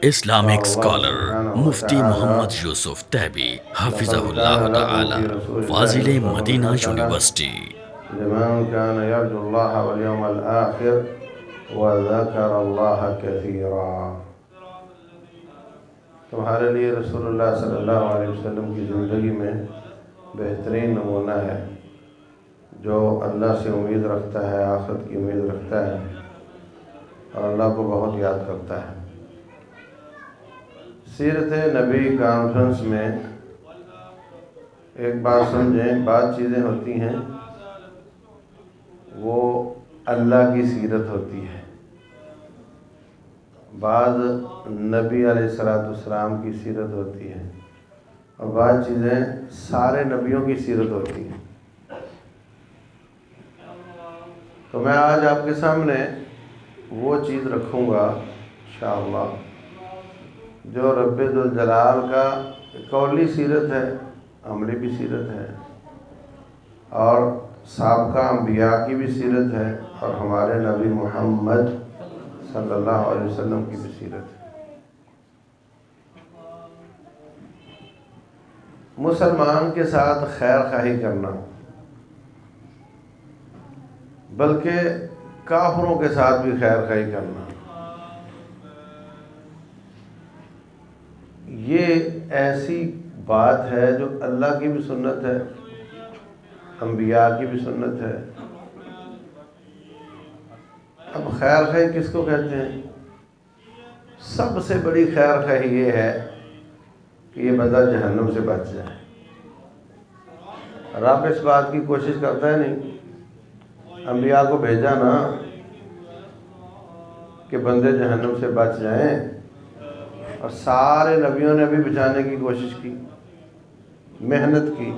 Islamic قال اللہ scholar سبحانہ مفتی محمد وتعالی یوسف تیبی حفظہ لقد اللہ كان لكم تعالی، في رسول الله فاضل أسوة مدینہ حسنة یونیورسٹی۔ لمن كان يرجو الله واليوم الآخر وذكر الله كثيرا۔ تمہارے لیے رسول اللہ صلی اللہ علیہ وسلم کی زندگی میں بہترین نمونہ ہے جو اللہ سے امید رکھتا ہے، آخرت کی امید رکھتا ہے اور اللہ کو بہت یاد کرتا ہے۔ سیرت نبی کانفرنس میں ایک بات سمجھیں، بعض چیزیں ہوتی ہیں وہ اللہ کی سیرت ہوتی ہے، بعض نبی علیہ السلام کی سیرت ہوتی ہے، اور بعض چیزیں سارے نبیوں کی سیرت ہوتی ہیں۔ تو میں آج آپ کے سامنے وہ چیز رکھوں گا انشاءاللہ جو رب ذوالجلال کا قولی سیرت ہے، عملی بھی سیرت ہے، اور سابقہ انبیاء کی بھی سیرت ہے، اور ہمارے نبی محمد صلی اللہ علیہ وسلم کی بھی سیرت ہے۔ مسلمان کے ساتھ خیر خواہی کرنا، بلکہ کافروں کے ساتھ بھی خیر خواہی کرنا، یہ ایسی بات ہے جو اللہ کی بھی سنت ہے، انبیاء کی بھی سنت ہے۔ اب خیر خواہی کس کو کہتے ہیں؟ سب سے بڑی خیر خواہی یہ ہے کہ یہ بندہ جہنم سے بچ جائے۔ رب اس بات کی کوشش کرتا ہے نہیں، انبیاء کو بھیجا نا کہ بندے جہنم سے بچ جائیں، اور سارے نبیوں نے بھی بچانے کی کوشش کی، محنت کی۔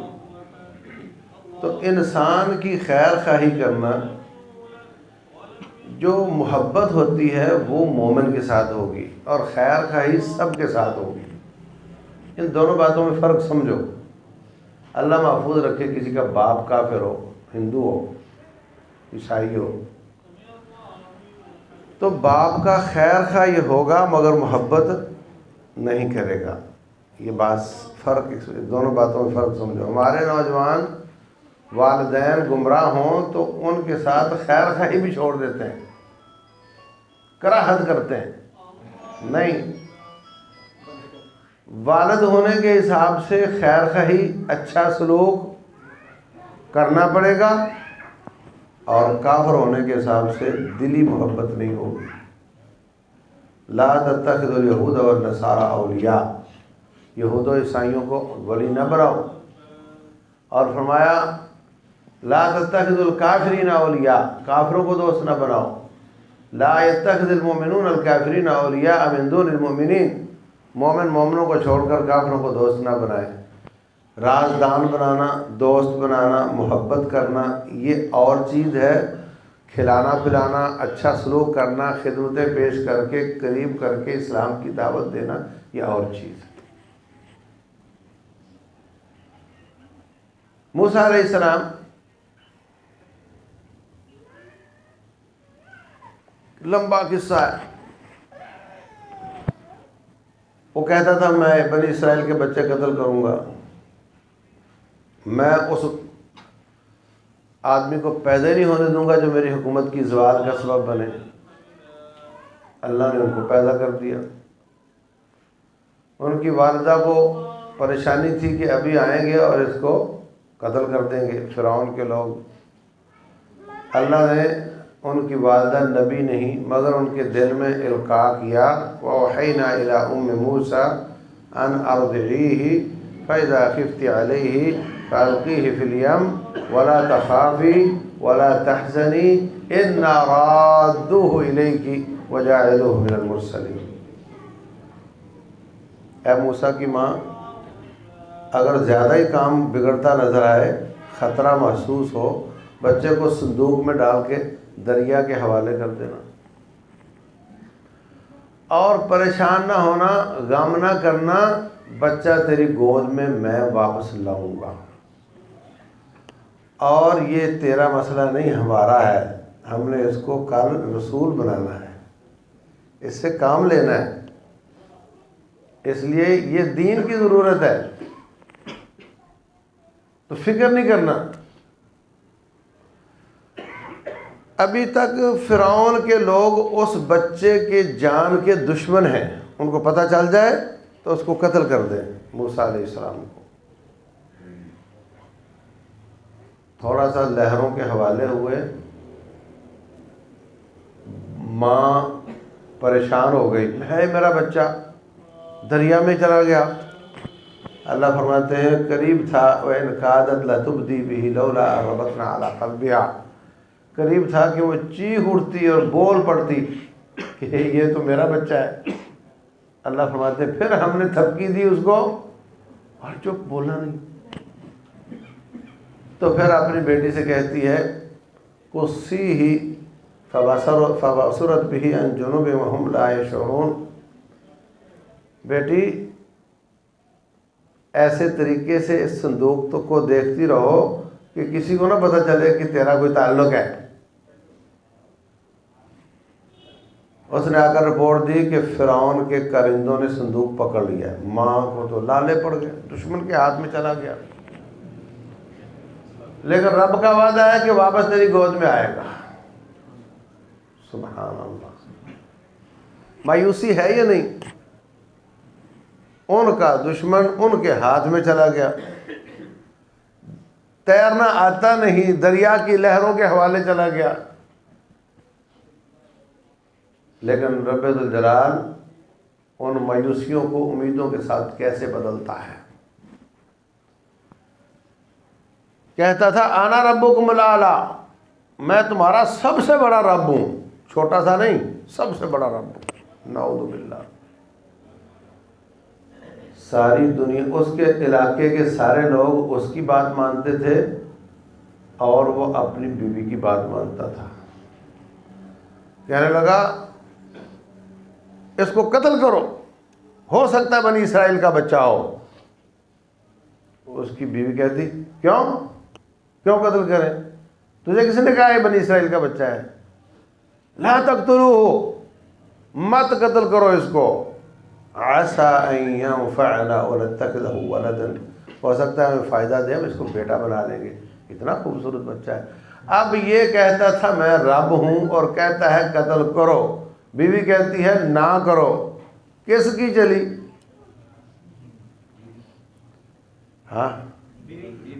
تو انسان کی خیر خواہی کرنا، جو محبت ہوتی ہے وہ مومن کے ساتھ ہوگی، اور خیر خواہی سب کے ساتھ ہوگی۔ ان دونوں باتوں میں فرق سمجھو۔ اللہ محفوظ رکھے کسی کا باپ کافر ہو، ہندو ہو، عیسائی ہو، تو باپ کا خیر خواہ یہ ہوگا مگر محبت نہیں کرے گا۔ یہ بات فرق، دونوں باتوں میں فرق سمجھو۔ ہمارے نوجوان والدین گمراہ ہوں تو ان کے ساتھ خیر خواہی بھی چھوڑ دیتے ہیں، کراہت کرتے ہیں۔ نہیں، والد ہونے کے حساب سے خیر خواہی، اچھا سلوک کرنا پڑے گا، اور کافر ہونے کے حساب سے دلی محبت نہیں ہوگی۔ لا تتخذوا اليہود والنصارى اولیاء، یہود و عیسائیوں کو ولی نہ بناؤ، اور فرمایا لا تتخذوا الکافرین اولیاء، کافروں کو دوست نہ بناؤ۔ لا يتخذ المؤمنون الکافرین اولیاء من دون المؤمنین، مومن مومنوں کو چھوڑ کر کافروں کو دوست نہ بنائے۔ رازدان بنانا، دوست بنانا، محبت کرنا یہ اور چیز ہے، کھلانا پلانا، اچھا سلوک کرنا، خدمتیں پیش کر کے قریب کر کے اسلام کی دعوت دینا یہ اور چیز ہے۔ موسیٰ علیہ السلام لمبا قصہ ہے، وہ کہتا تھا میں بنی اسرائیل کے بچے قتل کروں گا، میں اس آدمی کو پیدا نہیں ہونے دوں گا جو میری حکومت کی زوال کا سبب بنے۔ اللہ نے ان کو پیدا کر دیا۔ ان کی والدہ کو پریشانی تھی کہ ابھی آئیں گے اور اس کو قتل کر دیں گے فرعون کے لوگ۔ اللہ نے ان کی والدہ نبی نہیں مگر ان کے دل میں القاء کیا، وَأَوْحَيْنَا إِلَىٰ أُمِّ مُوسَىٰ أَنْ أَرْضِعِيهِ فَإِذَا خِفْتِ عَلَيْهِ فَأَلْقِيهِ فِي الْيَمِّ وَلَا تَخَافِي وَلَا تَحْزَنِي إِنَّا رَادُّوهُ إِلَيْكِ وَجَاعِلُوهُ مِنَ الْمُرْسَلِينَ۔ اے موسیٰ کی ماں، اگر زیادہ ہی کام بگڑتا نظر آئے، خطرہ محسوس ہو، بچے کو صندوق میں ڈال کے دریا کے حوالے کر دینا، اور پریشان نہ ہونا، غم نہ کرنا، بچہ تیری گود میں میں واپس لاؤں گا۔ اور یہ تیرا مسئلہ نہیں ہمارا ہے، ہم نے اس کو کل رسول بنانا ہے، اس سے کام لینا ہے۔ اس لیے یہ دین کی ضرورت ہے، تو فکر نہیں کرنا۔ ابھی تک فرعون کے لوگ اس بچے کے جان کے دشمن ہیں، ان کو پتہ چل جائے تو اس کو قتل کر دیں موسیٰ علیہ السلام کو۔ تھوڑا سا لہروں کے حوالے ہوئے، ماں پریشان ہو گئی، ہے میرا بچہ دریا میں چلا گیا۔ اللہ فرماتے ہیں قریب تھا وَإِنْ كَادَتْ لَتُبْدِي بِهِ لَوْلَا أَن رَبَطْنَا عَلَىٰ قَلْبِهَا، قریب تھا کہ وہ چیخ اٹھتی اور بول پڑتی کہ یہ تو میرا بچہ ہے۔ اللہ فرماتے ہیں پھر ہم نے تھپکی دی اس کو اور چپ، بولا نہیں۔ تو پھر اپنی بیٹی سے کہتی ہے قُصِّيهِ فَبَصُرَتْ بِهِ عَن جُنُوبٍ وَهُمْ لَا يَشْعُرُونَ، بیٹی ایسے طریقے سے اس صندوق کو دیکھتی رہو کہ کسی کو نہ پتہ چلے کہ تیرا کوئی تعلق ہے۔ اس نے آ کر رپورٹ دی کہ فرعون کے کرندوں نے صندوق پکڑ لیا ہے۔ ماں کو تو لالے پڑ گئے، دشمن کے ہاتھ میں چلا گیا، لیکن رب کا وعدہ ہے کہ واپس تیری گود میں آئے گا۔ سبحان اللہ، مایوسی ہے یا نہیں؟ ان کا دشمن ان کے ہاتھ میں چلا گیا، تیرنا آتا نہیں، دریا کی لہروں کے حوالے چلا گیا، لیکن رب ذوالجلال ان مایوسیوں کو امیدوں کے ساتھ کیسے بدلتا ہے۔ کہتا تھا انا ربکم الاعلی، میں تمہارا سب سے بڑا رب ہوں، چھوٹا سا نہیں، سب سے بڑا رب ہوں۔ نعوذ باللہ، ساری دنیا، اس کے علاقے کے سارے لوگ اس کی بات مانتے تھے اور وہ اپنی بیوی کی بات مانتا تھا۔ کہنے لگا اس کو قتل کرو، ہو سکتا ہے بنی اسرائیل کا بچہ ہو۔ اس کی بیوی کہتی کیوں قتل کریں؟ تجھے کس نے کہا یہ بنی اسرائیل کا بچہ ہے؟ لا تقتلوہ، مت قتل کرو اس کو، عسیٰ ان ینفعنا او نتخذہ ولدا، ہو سکتا ہے ہمیں فائدہ دے، ہم اس کو بیٹا بنا لیں گے، اتنا خوبصورت بچہ ہے۔ اب یہ کہتا تھا میں رب ہوں اور کہتا ہے قتل کرو، بیوی کہتی ہے نہ کرو، کس کی چلی؟ ہاں،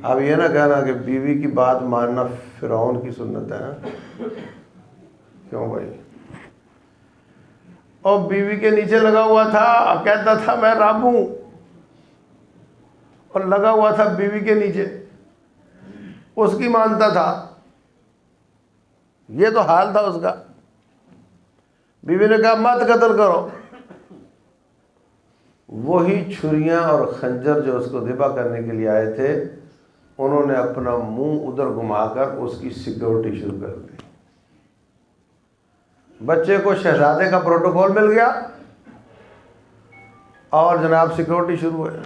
اب یہ نہ کہنا کہ بیوی کی بات ماننا فرعون کی سنت ہے نا؟ کیوں بھائی؟ اور بیوی کے نیچے لگا ہوا تھا، کہتا تھا میں رب ہوں، اور لگا ہوا تھا بیوی کے نیچے، اس کی مانتا تھا۔ یہ تو حال تھا اس کا۔ بیوی نے کہا مت قتل کرو، وہی چھریاں اور خنجر جو اس کو ذبح کرنے کے لیے آئے تھے، انہوں نے اپنا منہ ادھر گھما کر اس کی سیکورٹی شروع کر دی۔ بچے کو شہزادے کا پروٹوکول مل گیا اور جناب سیکورٹی شروع ہوئی۔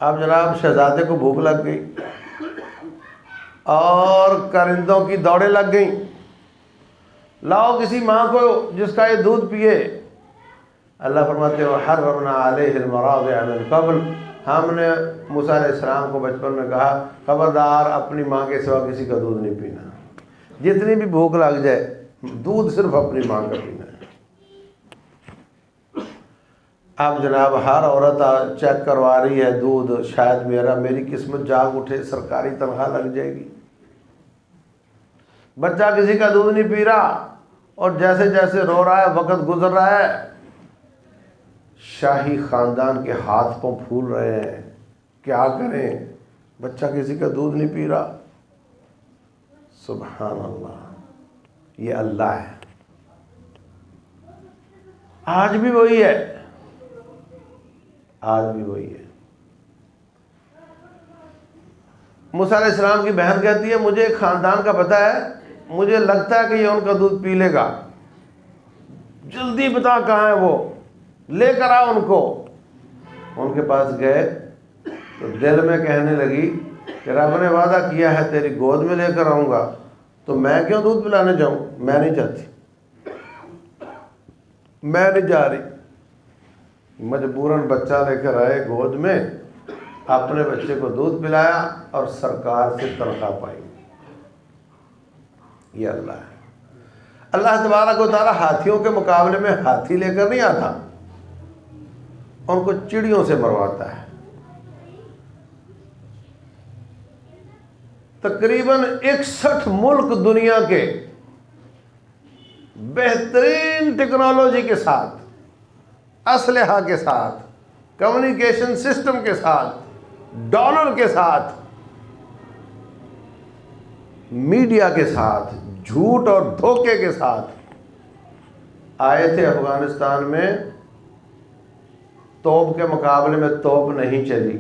اب جناب شہزادے کو بھوک لگ گئی اور کرندوں کی دوڑیں لگ گئیں، لاؤ کسی ماں کو جس کا یہ دودھ پیے۔ اللہ فرماتے ہیں وَحَرَّمْنَا عَلَيْهِ الْمَرَاضِعَ مِن قَبْلُ، ہم نے موسیٰ علیہ السلام کو بچپن میں کہا خبردار اپنی ماں کے سوا کسی کا دودھ نہیں پینا، جتنی بھی بھوک لگ جائے دودھ صرف اپنی ماں کا پینا ہے۔ اب جناب ہر عورت چیک کروا رہی ہے دودھ، شاید میری قسمت جاگ اٹھے، سرکاری تنخواہ لگ جائے گی۔ بچہ کسی کا دودھ نہیں پی رہا اور جیسے جیسے رو رہا ہے، وقت گزر رہا ہے، شاہی خاندان کے ہاتھ پاؤں پھول رہے ہیں، کیا کریں، بچہ کسی کا دودھ نہیں پی رہا۔ سبحان اللہ، یہ اللہ ہے، آج بھی وہی ہے، آج بھی وہی ہے۔ موسیٰ علیہ السلام کی بہن کہتی ہے مجھے ایک خاندان کا پتہ ہے، مجھے لگتا ہے کہ یہ ان کا دودھ پی لے گا، جلدی بتا کہاں ہے وہ، لے کر آ ان کو۔ ان کے پاس گئے تو دل میں کہنے لگی کہ رب نے وعدہ کیا ہے تیری گود میں لے کر آؤں گا، تو میں کیوں دودھ پلانے جاؤں؟ میں نہیں چاہتی، میں نہیں جا رہی۔ مجبوراً بچہ لے کر آئے گود میں، اپنے بچے کو دودھ پلایا اور سرکار سے تنخواہ پائی. یہ اللہ ہے. اللہ تبارک و تعالیٰ ہاتھیوں کے مقابلے میں ہاتھی لے کر نہیں آتا، ان کو چڑیوں سے مرواتا ہے. تقریباً 61 ملک دنیا کے بہترین ٹیکنالوجی کے ساتھ، اسلحہ کے ساتھ، کمیونیکیشن سسٹم کے ساتھ، ڈالر کے ساتھ، میڈیا کے ساتھ، جھوٹ اور دھوکے کے ساتھ آئے تھے افغانستان میں. توپ کے مقابلے میں توپ نہیں چلی،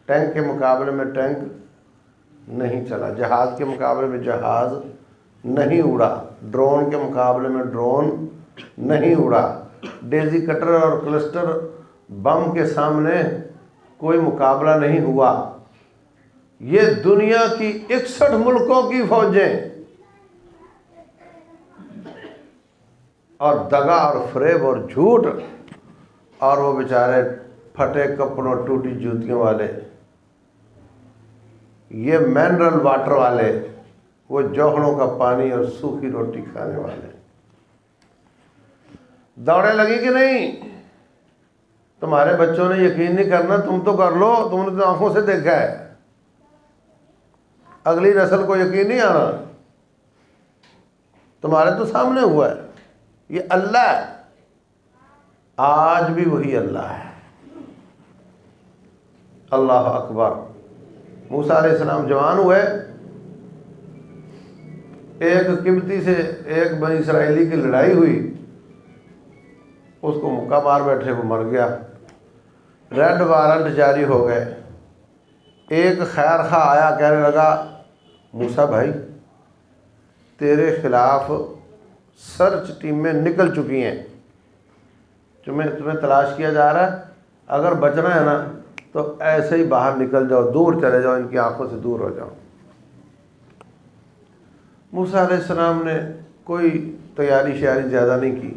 ٹینک کے مقابلے میں ٹینک نہیں چلا، جہاز کے مقابلے میں جہاز نہیں اڑا، ڈرون کے مقابلے میں ڈرون نہیں اڑا، ڈیزی کٹر اور کلسٹر بم کے سامنے کوئی مقابلہ نہیں ہوا. یہ دنیا کی 61 ملکوں کی فوجیں اور دغا اور فریب اور جھوٹ، اور وہ بیچارے پھٹے کپڑوں ٹوٹی جوتیوں والے، یہ منرل واٹر والے، وہ جوہروں کا پانی اور سوکھی روٹی کھانے والے. دوڑیں لگی کہ نہیں؟ تمہارے بچوں نے یقین نہیں کرنا، تم تو کر لو، تم نے تو آنکھوں سے دیکھا ہے. اگلی نسل کو یقین نہیں آنا، تمہارے تو سامنے ہوا ہے. یہ اللہ ہے، آج بھی وہی اللہ ہے. اللہ اکبر. موسیٰ علیہ السلام جوان ہوئے، ایک قبطی سے ایک بنی اسرائیلی کی لڑائی ہوئی، اس کو مکہ مار بیٹھے، وہ مر گیا. ریڈ وارنٹ جاری ہو گئے. ایک خیر خواہ آیا، کہنے لگا موسیٰ بھائی تیرے خلاف سرچ ٹیمیں نکل چکی ہیں، تمہیں تلاش کیا جا رہا ہے، اگر بچنا ہے نا تو ایسے ہی باہر نکل جاؤ، دور چلے جاؤ، ان کی آنکھوں سے دور ہو جاؤ. موسیٰ علیہ السلام نے کوئی تیاری شیاری زیادہ نہیں کی،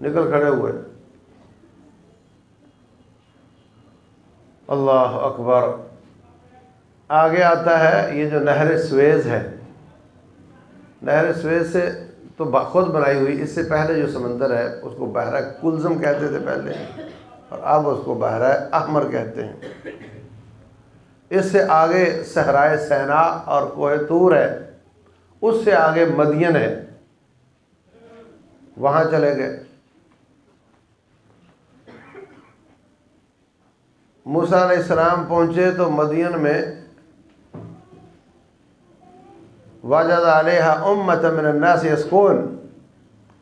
نکل کھڑے ہوئے. اللہ اکبر. آگے آتا ہے یہ جو نہر سویز ہے، نہر سویز سے تو خود بنائی ہوئی، اس سے پہلے جو سمندر ہے اس کو بحرہ کلزم کہتے تھے پہلے، اور اب اس کو بحرہ احمر کہتے ہیں. اس سے آگے صحرائے سینا اور کوہ طور ہے، اس سے آگے مدین ہے، وہاں چلے گئے. موسیٰ علیہ السلام پہنچے تو مدین میں وجد علیہا امۃ من الناس یسقون،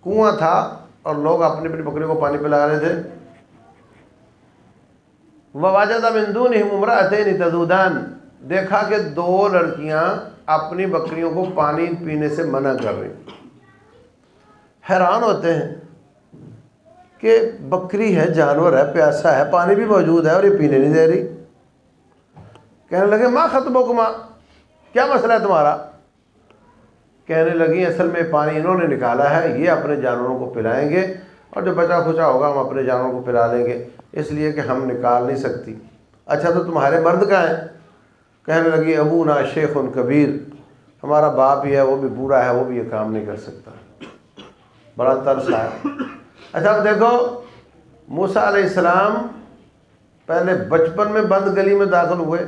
کنواں تھا اور لوگ اپنی اپنی بکریوں کو پانی پلا رہے تھے. ووجد من دونہم امرأتین تذودان، دیکھا کہ 2 لڑکیاں اپنی بکریوں کو پانی پینے سے منع کر رہی. حیران ہوتے ہیں کہ بکری ہے، جانور ہے، پیاسا ہے، پانی بھی موجود ہے اور یہ پینے نہیں دے رہی. کہنے لگے ما خطبکما، کیا مسئلہ ہے تمہارا؟ کہنے لگی اصل میں پانی انہوں نے نکالا ہے، یہ اپنے جانوروں کو پلائیں گے، اور جو بچا کھچا ہوگا ہم اپنے جانوروں کو پلا لیں گے، اس لیے کہ ہم نکال نہیں سکتی. اچھا تو تمہارے مرد کہاں ہیں؟ کہنے لگی ابونا شیخ کبیر، ہمارا باپ ہی ہے، وہ بھی بوڑھا ہے، وہ بھی یہ کام نہیں کر سکتا. بڑا ترس آیا. اچھا اب دیکھو، موسیٰ علیہ السلام پہلے بچپن میں بند گلی میں داخل ہوئے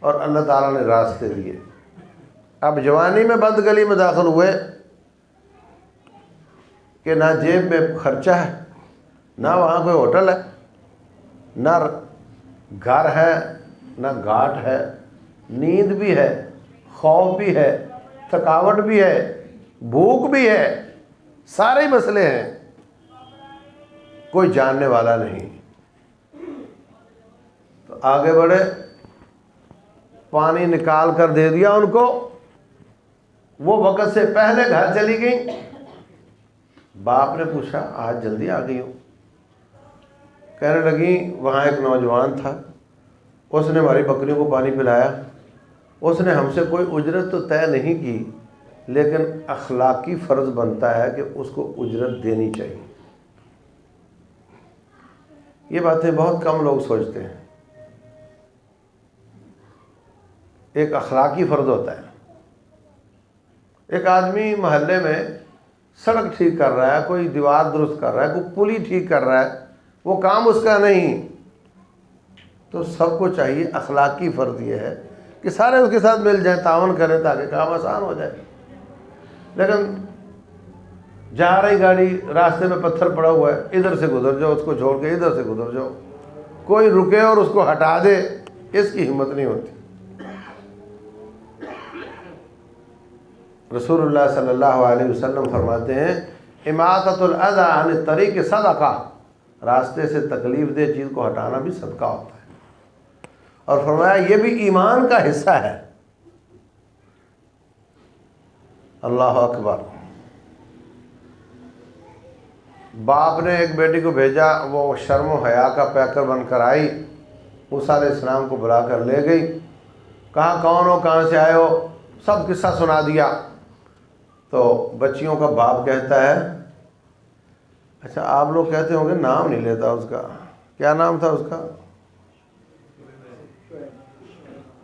اور اللہ تعالیٰ نے راستے دیے. اب جوانی میں بند گلی میں داخل ہوئے کہ نہ جیب میں خرچہ ہے، نہ وہاں کوئی ہوٹل ہے، نہ گھر ہے، نہ گھاٹ ہے، نیند بھی ہے، خوف بھی ہے، تھکاوٹ بھی ہے، بھوک بھی ہے، سارے ہی مسئلے ہیں، کوئی جاننے والا نہیں. تو آگے بڑھے، پانی نکال کر دے دیا ان کو، وہ وقت سے پہلے گھر چلی گئی. باپ نے پوچھا آج جلدی آ گئی ہو؟ کہنے لگی وہاں ایک نوجوان تھا، اس نے ہماری بکریوں کو پانی پلایا، اس نے ہم سے کوئی اجرت تو طے نہیں کی، لیکن اخلاقی فرض بنتا ہے کہ اس کو اجرت دینی چاہیے. یہ باتیں بہت کم لوگ سوچتے ہیں. ایک اخلاقی فرض ہوتا ہے. ایک آدمی محلے میں سڑک ٹھیک کر رہا ہے, کوئی دیوار درست کر رہا ہے, کوئی پلی ٹھیک کر رہا ہے, وہ کام اس کا نہیں, تو سب کو چاہیے, اخلاقی فرض یہ ہے کہ سارے اس کے ساتھ مل جائیں, تعاون کریں تاکہ کام آسان ہو جائے. لیکن جا رہی گاڑی, راستے میں پتھر پڑا ہوا ہے, ادھر سے گزر جاؤ, اس کو چھوڑ کے ادھر سے گزر جاؤ, کوئی رکے اور اس کو ہٹا دے, اس کی ہمت نہیں ہوتی. رسول اللہ صلی اللہ علیہ وسلم فرماتے ہیں اماطۃ الاذی عن الطریق صدقہ, راستے سے تکلیف دہ چیز کو ہٹانا بھی صدقہ ہوتا ہے. اور فرمایا یہ بھی ایمان کا حصہ ہے. اللہ اکبر. باپ نے ایک بیٹی کو بھیجا, وہ شرم و حیا کا پیکر بن کر آئی, موسیٰ علیہ السلام کو بلا کر لے گئی, کہا کون ہو, کہاں سے آئے ہو, سب قصہ سنا دیا. تو بچیوں کا باپ کہتا ہے اچھا آپ لوگ کہتے ہوں گے نام نہیں لیتا اس کا, کیا نام تھا اس کا؟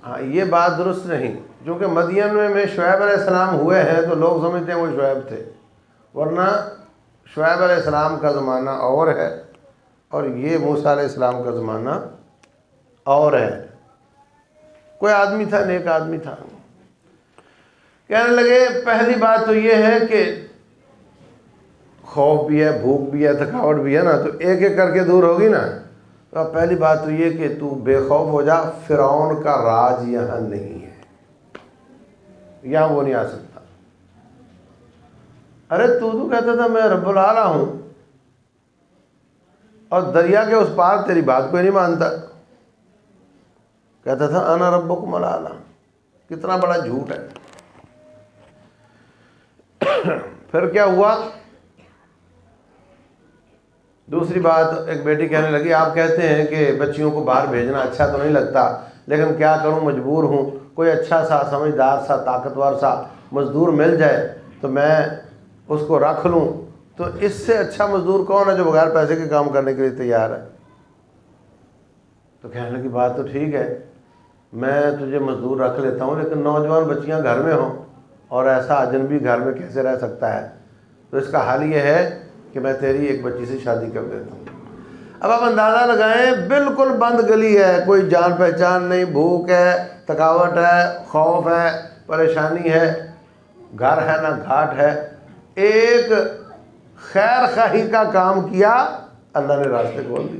ہاں یہ بات درست نہیں, کیونکہ مدین میں شعیب علیہ السلام ہوئے ہیں تو لوگ سمجھتے ہیں وہ شعیب تھے, ورنہ شعیب علیہ السلام کا زمانہ اور ہے اور یہ موسیٰ علیہ السلام کا زمانہ اور ہے. کوئی آدمی تھا, نیک آدمی تھا. کہنے لگے پہلی بات تو یہ ہے کہ خوف بھی ہے, بھوک بھی ہے, تھکاوٹ بھی ہے نا, تو ایک ایک کر کے دور ہوگی نا. تو پہلی بات تو یہ کہ تو بے خوف ہو جا, فرعون کا راج یہاں نہیں ہے, یہاں وہ نہیں آ سکتا. ارے تو کہتا تھا میں رب العالی ہوں اور دریا کے اس پار تیری بات کوئی نہیں مانتا. کہتا تھا انا ربکم الاعلی. کتنا بڑا جھوٹ ہے. پھر کیا ہوا؟ دوسری بات, ایک بیٹی کہنے لگی آپ کہتے ہیں کہ بچیوں کو باہر بھیجنا اچھا تو نہیں لگتا, لیکن کیا کروں, مجبور ہوں. کوئی اچھا سا, سمجھدار سا, طاقتور سا مزدور مل جائے تو میں اس کو رکھ لوں. تو اس سے اچھا مزدور کون ہے جو بغیر پیسے کے کام کرنے کے لیے تیار ہے؟ تو کہنے لگی بات تو ٹھیک ہے, میں تجھے مزدور رکھ لیتا ہوں, لیکن نوجوان بچیاں گھر میں ہوں اور ایسا اجنبی گھر میں کیسے رہ سکتا ہے؟ تو اس کا حل یہ ہے کہ میں تیری ایک بچی سے شادی کر دیتا ہوں. اب آپ اندازہ لگائیں, بالکل بند گلی ہے, کوئی جان پہچان نہیں, بھوک ہے, تھکاوٹ ہے, خوف ہے, پریشانی ہے, گھر ہے نہ گھاٹ ہے. ایک خیر خواہی کا کام کیا, اللہ نے راستے کھول دی.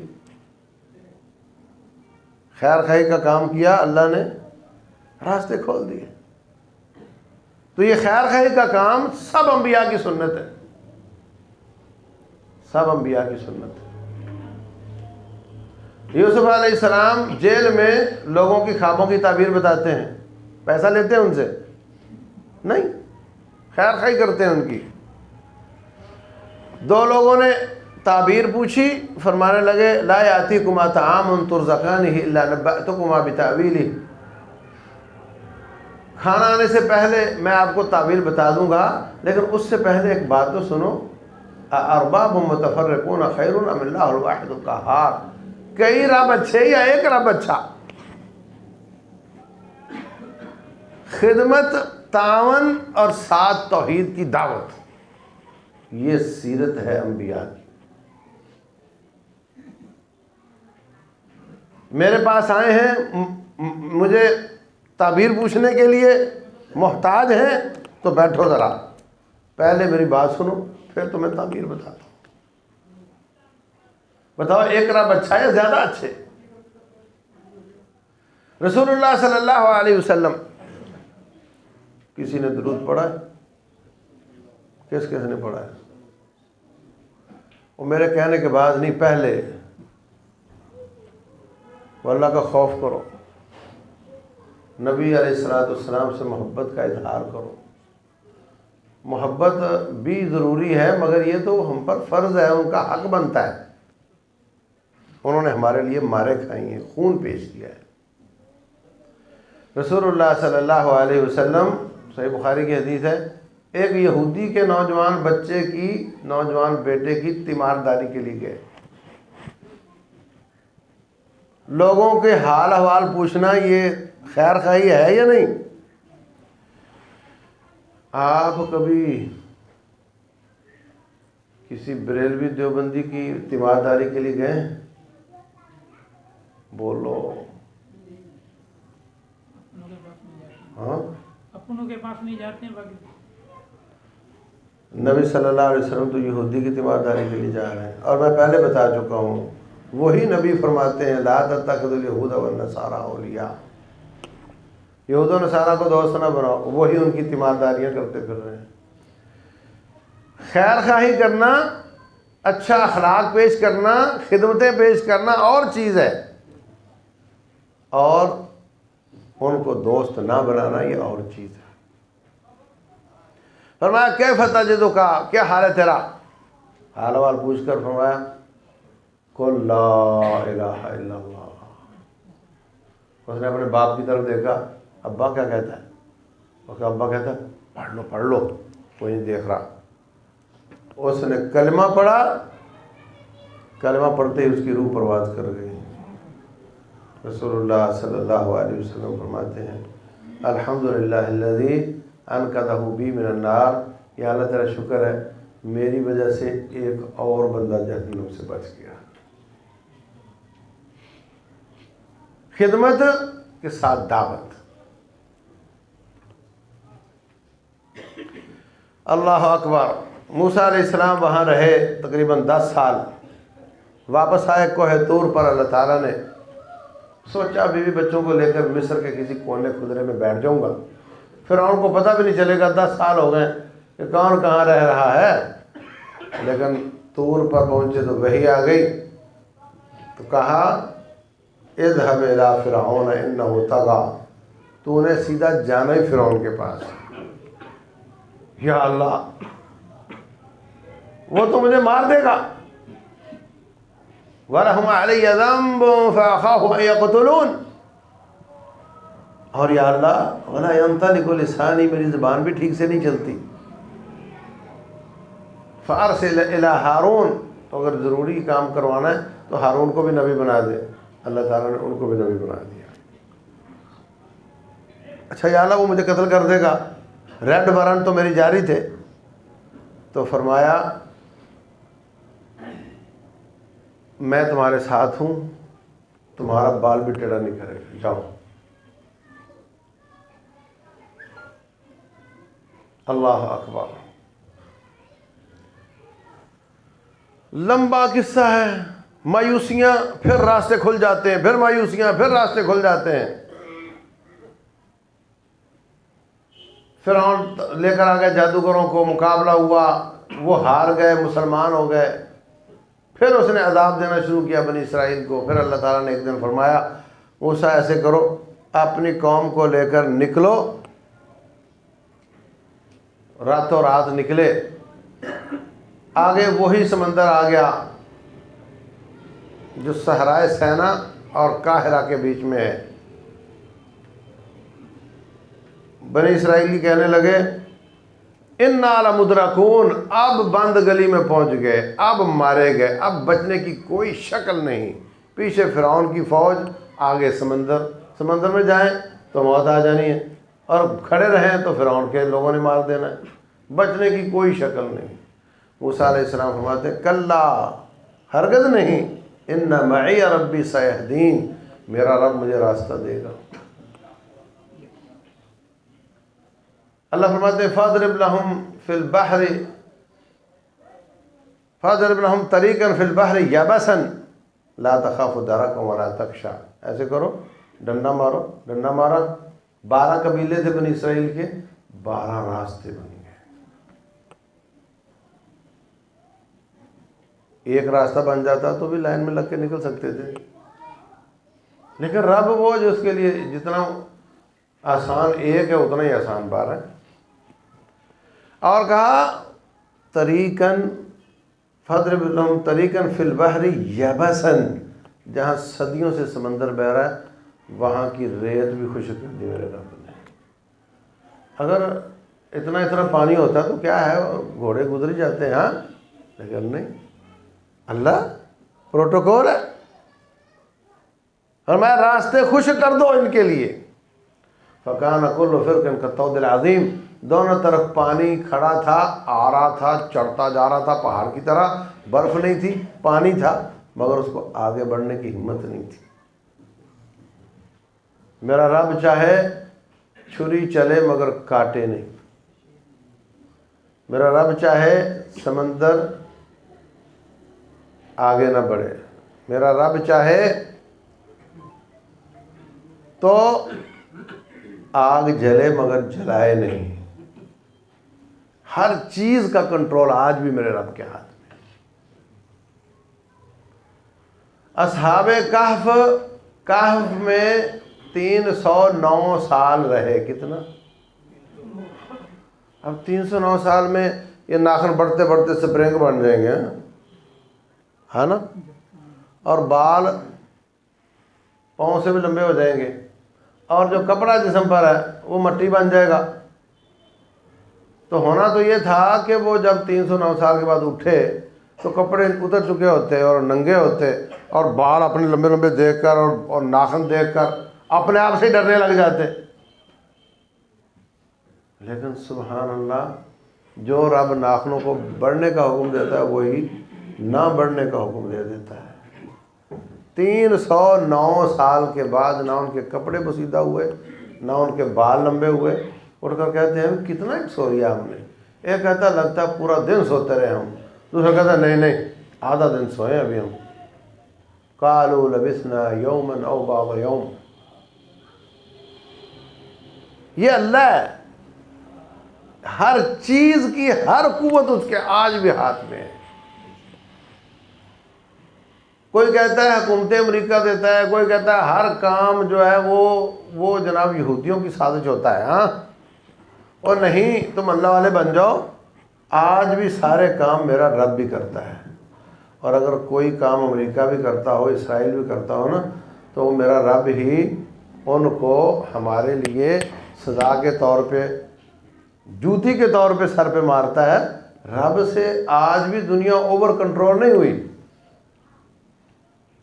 خیر خواہی کا کام کیا, اللہ نے راستے کھول دیے. تو یہ خیر خواہی کا کام سب انبیاء کی سنت ہے, سب انبیاء کی سنت ہے. یوسف علیہ السلام جیل میں لوگوں کی خوابوں کی تعبیر بتاتے ہیں, پیسہ لیتے ہیں ان سے نہیں, خیر خواہی کرتے ہیں ان کی. دو لوگوں نے تعبیر پوچھی, فرمانے لگے لا یاتیکما طعام ترزقانہ الا نبأتکما بتأویلہ, کھانا آنے سے پہلے میں آپ کو تعبیر بتا دوں گا, لیکن اس سے پہلے ایک بات تو سنو, ارباب متفرقون خیر ام اللہ الواحد القہار, کئی رب اچھے یا ایک رب اچھا؟ خدمت, تعاون اور ساتھ توحید کی دعوت, یہ سیرت ہے انبیاء کی. میرے پاس آئے ہیں, مجھے تعبیر پوچھنے کے لیے محتاج ہیں, تو بیٹھو ذرا, پہلے میری بات سنو پھر تمہیں تعبیر بتاتا ہوں. بتاؤ ایک رب اچھا ہے یا زیادہ اچھے؟ رسول اللہ صلی اللہ علیہ وسلم, کسی نے درود پڑھا ہے؟ کس کس نے پڑھا ہے؟ وہ میرے کہنے کے بعد نہیں, پہلے وہ اللہ کا خوف کرو, نبی علیہ السلام سے محبت کا اظہار کرو. محبت بھی ضروری ہے, مگر یہ تو ہم پر فرض ہے, ان کا حق بنتا ہے. انہوں نے ہمارے لیے مارے کھائی ہیں, خون پیش کیا ہے. رسول اللہ صلی اللہ علیہ وسلم, صحیح بخاری کی حدیث ہے, ایک یہودی کے نوجوان بیٹے کی تیمارداری کے لیے گئے. لوگوں کے حال احوال پوچھنا یہ خیر خواہی ہے یا نہیں؟ آپ کبھی کسی بریلوی دیوبندی کی تیمارداری کے لیے گئے؟ بولو۔ ہاں، اپنوں کے پاس نہیں جاتے ہیں، باقی نبی صلی اللہ علیہ وسلم تو یہودی کی تیمارداری کے لیے جا رہے ہیں، اور میں پہلے بتا چکا ہوں، وہی نبی فرماتے ہیں لا تتخذوا اليہود والنصارى اولیاء، یہود و نصارہ کو دوست نہ بناؤ، وہی ان کی تیمارداریاں کرتے پھر رہے ہیں۔ خیر خواہی کرنا، اچھا اخلاق پیش کرنا، خدمتیں پیش کرنا اور چیز ہے، اور ان کو دوست نہ بنانا یہ اور چیز ہے۔ فرمایا کیف تجدک، کیا حال ہے تیرا؟ حال حوال پوچھ کر فرمایا قل لا الہ الا اللہ۔ اس نے اپنے باپ کی طرف دیکھا، ابا کیا کہتا ہے؟ اس کا ابا کہتا ہے پڑھ لو، کوئی نہیں دیکھ رہا۔ اس نے کلمہ پڑھا، کلمہ پڑھتے ہی اس کی روح پرواز کر گئی۔ رسول اللہ صلی اللہ علیہ وسلم فرماتے ہیں الحمدللہ الذی انقذہ بی من النار، یا اللہ تیرا شکر ہے میری وجہ سے ایک اور بندہ جہنم سے بچ گیا۔ خدمت کے ساتھ دعوت۔ اللہ اکبر۔ موسیٰ علیہ السلام وہاں رہے تقریباً 10 سال، واپس آئے کوہ طور پر۔ اللہ تعالیٰ نے سوچا بیوی بچوں کو لے کر مصر کے کسی کونے خدرے میں بیٹھ جاؤں گا، فرعون کو پتہ بھی نہیں چلے گا، 10 سال ہو گئے کہ کون کہاں رہ رہا ہے۔ لیکن طور پر پہنچے تو وحی آ گئی، تو کہا اذهب الى فرعون انه طغى، تو نے سیدھا جانا ہی فرعون کے پاس۔ یا اللہ، وہ تو مجھے مار دے گا۔ وَلَهُمْ عَلَيَّ ذَنْبٌ فَأَخَافُ أَن يَقْتُلُونِ، اور یا اللہ وَلَا يَنطَلِقُ لِسَانِي، میری زبان بھی ٹھیک سے نہیں چلتی۔ فَأَرْسِلْ إِلَىٰ ہارون، تو اگر ضروری کام کروانا ہے تو ہارون کو بھی نبی بنا دے۔ اللہ تعالیٰ نے ان کو بھی نبی بنا دیا۔ اچھا یا اللہ وہ مجھے قتل کر دے گا، ریڈ وارنٹ تو میری جاری تھے۔ تو فرمایا میں تمہارے ساتھ ہوں، تمہارا بال بھی ٹیڑھا نہیں کرے گا، جاؤ۔ اللہ اکبر۔ لمبا قصہ ہے، مایوسیاں، پھر راستے کھل جاتے ہیں، پھر مایوسیاں، پھر راستے کھل جاتے ہیں۔ فرعون لے کر آ گئے جادوگروں کو، مقابلہ ہوا، وہ ہار گئے، مسلمان ہو گئے۔ پھر اس نے عذاب دینا شروع کیا بنی اسرائیل کو۔ پھر اللہ تعالیٰ نے ایک دن فرمایا موسیٰ ایسے کرو، اپنی قوم کو لے کر نکلو۔ راتوں رات نکلے، آگے وہی سمندر آ گیا جو صحرائے سینا اور قاہرہ کے بیچ میں ہے۔ بنی اسرائیلی کہنے لگے اِنَّا لَمُدْرَكُونَ، اب بند گلی میں پہنچ گئے، اب مارے گئے، اب بچنے کی کوئی شکل نہیں۔ پیچھے فرعون کی فوج، آگے سمندر، سمندر میں جائیں تو موت آ جانی ہے، اور کھڑے رہیں تو فرعون کے لوگوں نے مار دینا ہے، بچنے کی کوئی شکل نہیں۔ موسیٰ علیہ السلام فرماتے ہیں کلا، ہرگز نہیں، اِنَّ مَعِیَ رَبِّی سَیَہْدِینِ، میرا رب مجھے راستہ دے گا۔ اللہ فرماتے ہیں فَاضْرِبْ لَهُمْ فِي الْبَحْرِ فَاضْرِبْ لَهُمْ طَرِيقًا فِي الْبَحْرِ يَبَسًا لَا تَخَافُ دَرَكًا وَلَا تَخْشَىٰ، ایسے کرو، ڈنڈا مارو، ڈنڈا مارا۔ 12 قبیلے تھے بنی اسرائیل کے، 12 راستے بن گئے۔ ایک راستہ بن جاتا تو بھی لائن میں لگ کے نکل سکتے تھے، لیکن رب وہ جو اس کے لیے جتنا آسان ایک ہے اتنا ہی آسان 12 ہے۔ اور کہا طریقاً فَاضْرِبْ لَهُمْ طَرِيقًا فِي الْبَحْرِ يَبَسًا، جہاں صدیوں سے سمندر بہہ رہا ہے وہاں کی ریت بھی خشک کر دی میرے رب نے۔ اگر اتنا پانی ہوتا تو کیا ہے، گھوڑے گزر جاتے ہیں، ہاں، لیکن نہیں، اللہ پروٹوکول ہے۔ فرمایا راستے خوش کر دو ان کے لیے. فکان کل فرقن کالطود العظیم، دونوں طرف پانی کھڑا تھا، آ رہا تھا، چڑھتا جا رہا تھا پہاڑ کی طرح. برف نہیں تھی، پانی تھا، مگر اس کو آگے بڑھنے کی ہمت نہیں تھی. میرا رب چاہے چھری چلے مگر کاٹے نہیں. میرا رب چاہے سمندر آگے نہ بڑھے. میرا رب چاہے تو آگ جلے مگر جلائے نہیں. ہر چیز کا کنٹرول آج بھی میرے رب کے ہاتھ میں. اصحاب کہف میں 309 سال رہے. کتنا؟ اب 309 سال میں یہ ناخن بڑھتے بڑھتے سپرنگ بن جائیں گے، ہے نا، اور بال پاؤں سے بھی لمبے ہو جائیں گے، اور جو کپڑا جسم پر ہے وہ مٹی بن جائے گا. تو ہونا تو یہ تھا کہ وہ جب 309 سال کے بعد اٹھے تو کپڑے اتر چکے ہوتے اور ننگے ہوتے، اور بال اپنے لمبے لمبے دیکھ کر اور ناخن دیکھ کر اپنے آپ سے ڈرنے لگ جاتے. لیکن سبحان اللہ، جو رب ناخنوں کو بڑھنے کا حکم دیتا ہے وہی نہ بڑھنے کا حکم دے دیتا ہے. 309 سال کے بعد نہ ان کے کپڑے بسیدہ ہوئے، نہ ان کے بال لمبے ہوئے. اٹھ کر کہتے ہیں کتنا سو لیا ہم نے. ایک کہتا لگتا ہے پورا دن سوتے رہے ہم، دوسرا کہتا نہیں آدھا دن سوئے ابھی ہم. قالوا لبثنا یوما او بعض یوم. یہ اللہ ہے، ہر چیز کی ہر قوت اس کے آج بھی ہاتھ میں ہے. کوئی کہتا ہے حکومت امریکہ دیتا ہے، کوئی کہتا ہے ہر کام جو ہے وہ جناب یہودیوں کی سازش ہوتا ہے. ہاں، اور نہیں، تم اللہ والے بن جاؤ. آج بھی سارے کام میرا رب بھی کرتا ہے. اور اگر کوئی کام امریکہ بھی کرتا ہو، اسرائیل بھی کرتا ہو نا، تو وہ میرا رب ہی ان کو ہمارے لیے سزا کے طور پہ، جوتی کے طور پہ سر پہ مارتا ہے. رب سے آج بھی دنیا اوور کنٹرول نہیں ہوئی.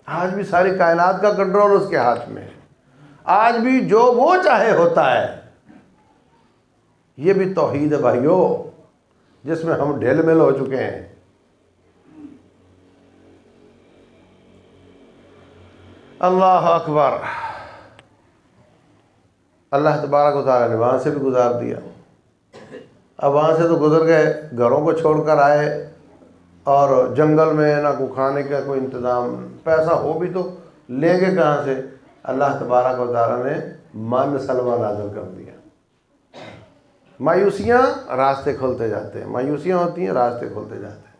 آج بھی ساری کائنات کا کنٹرول اس کے ہاتھ میں ہے. آج بھی جو وہ چاہے ہوتا ہے. یہ بھی توحید ہے بھائیو، جس میں ہم ڈھیل مل ہو چکے ہیں. اللہ اکبر. اللہ تبارک و تعالیٰ نے وہاں سے بھی گزار دیا. اب وہاں سے تو گزر گئے، گھروں کو چھوڑ کر آئے، اور جنگل میں نہ کوئی کھانے کا کوئی انتظام، پیسہ ہو بھی تو لیں گے کہاں سے. اللہ تبارک و تعالیٰ نے من سلوہ نازل کر دیا. مایوسیاں راستے کھولتے جاتے ہیں، مایوسیاں ہوتی ہیں راستے کھولتے جاتے ہیں.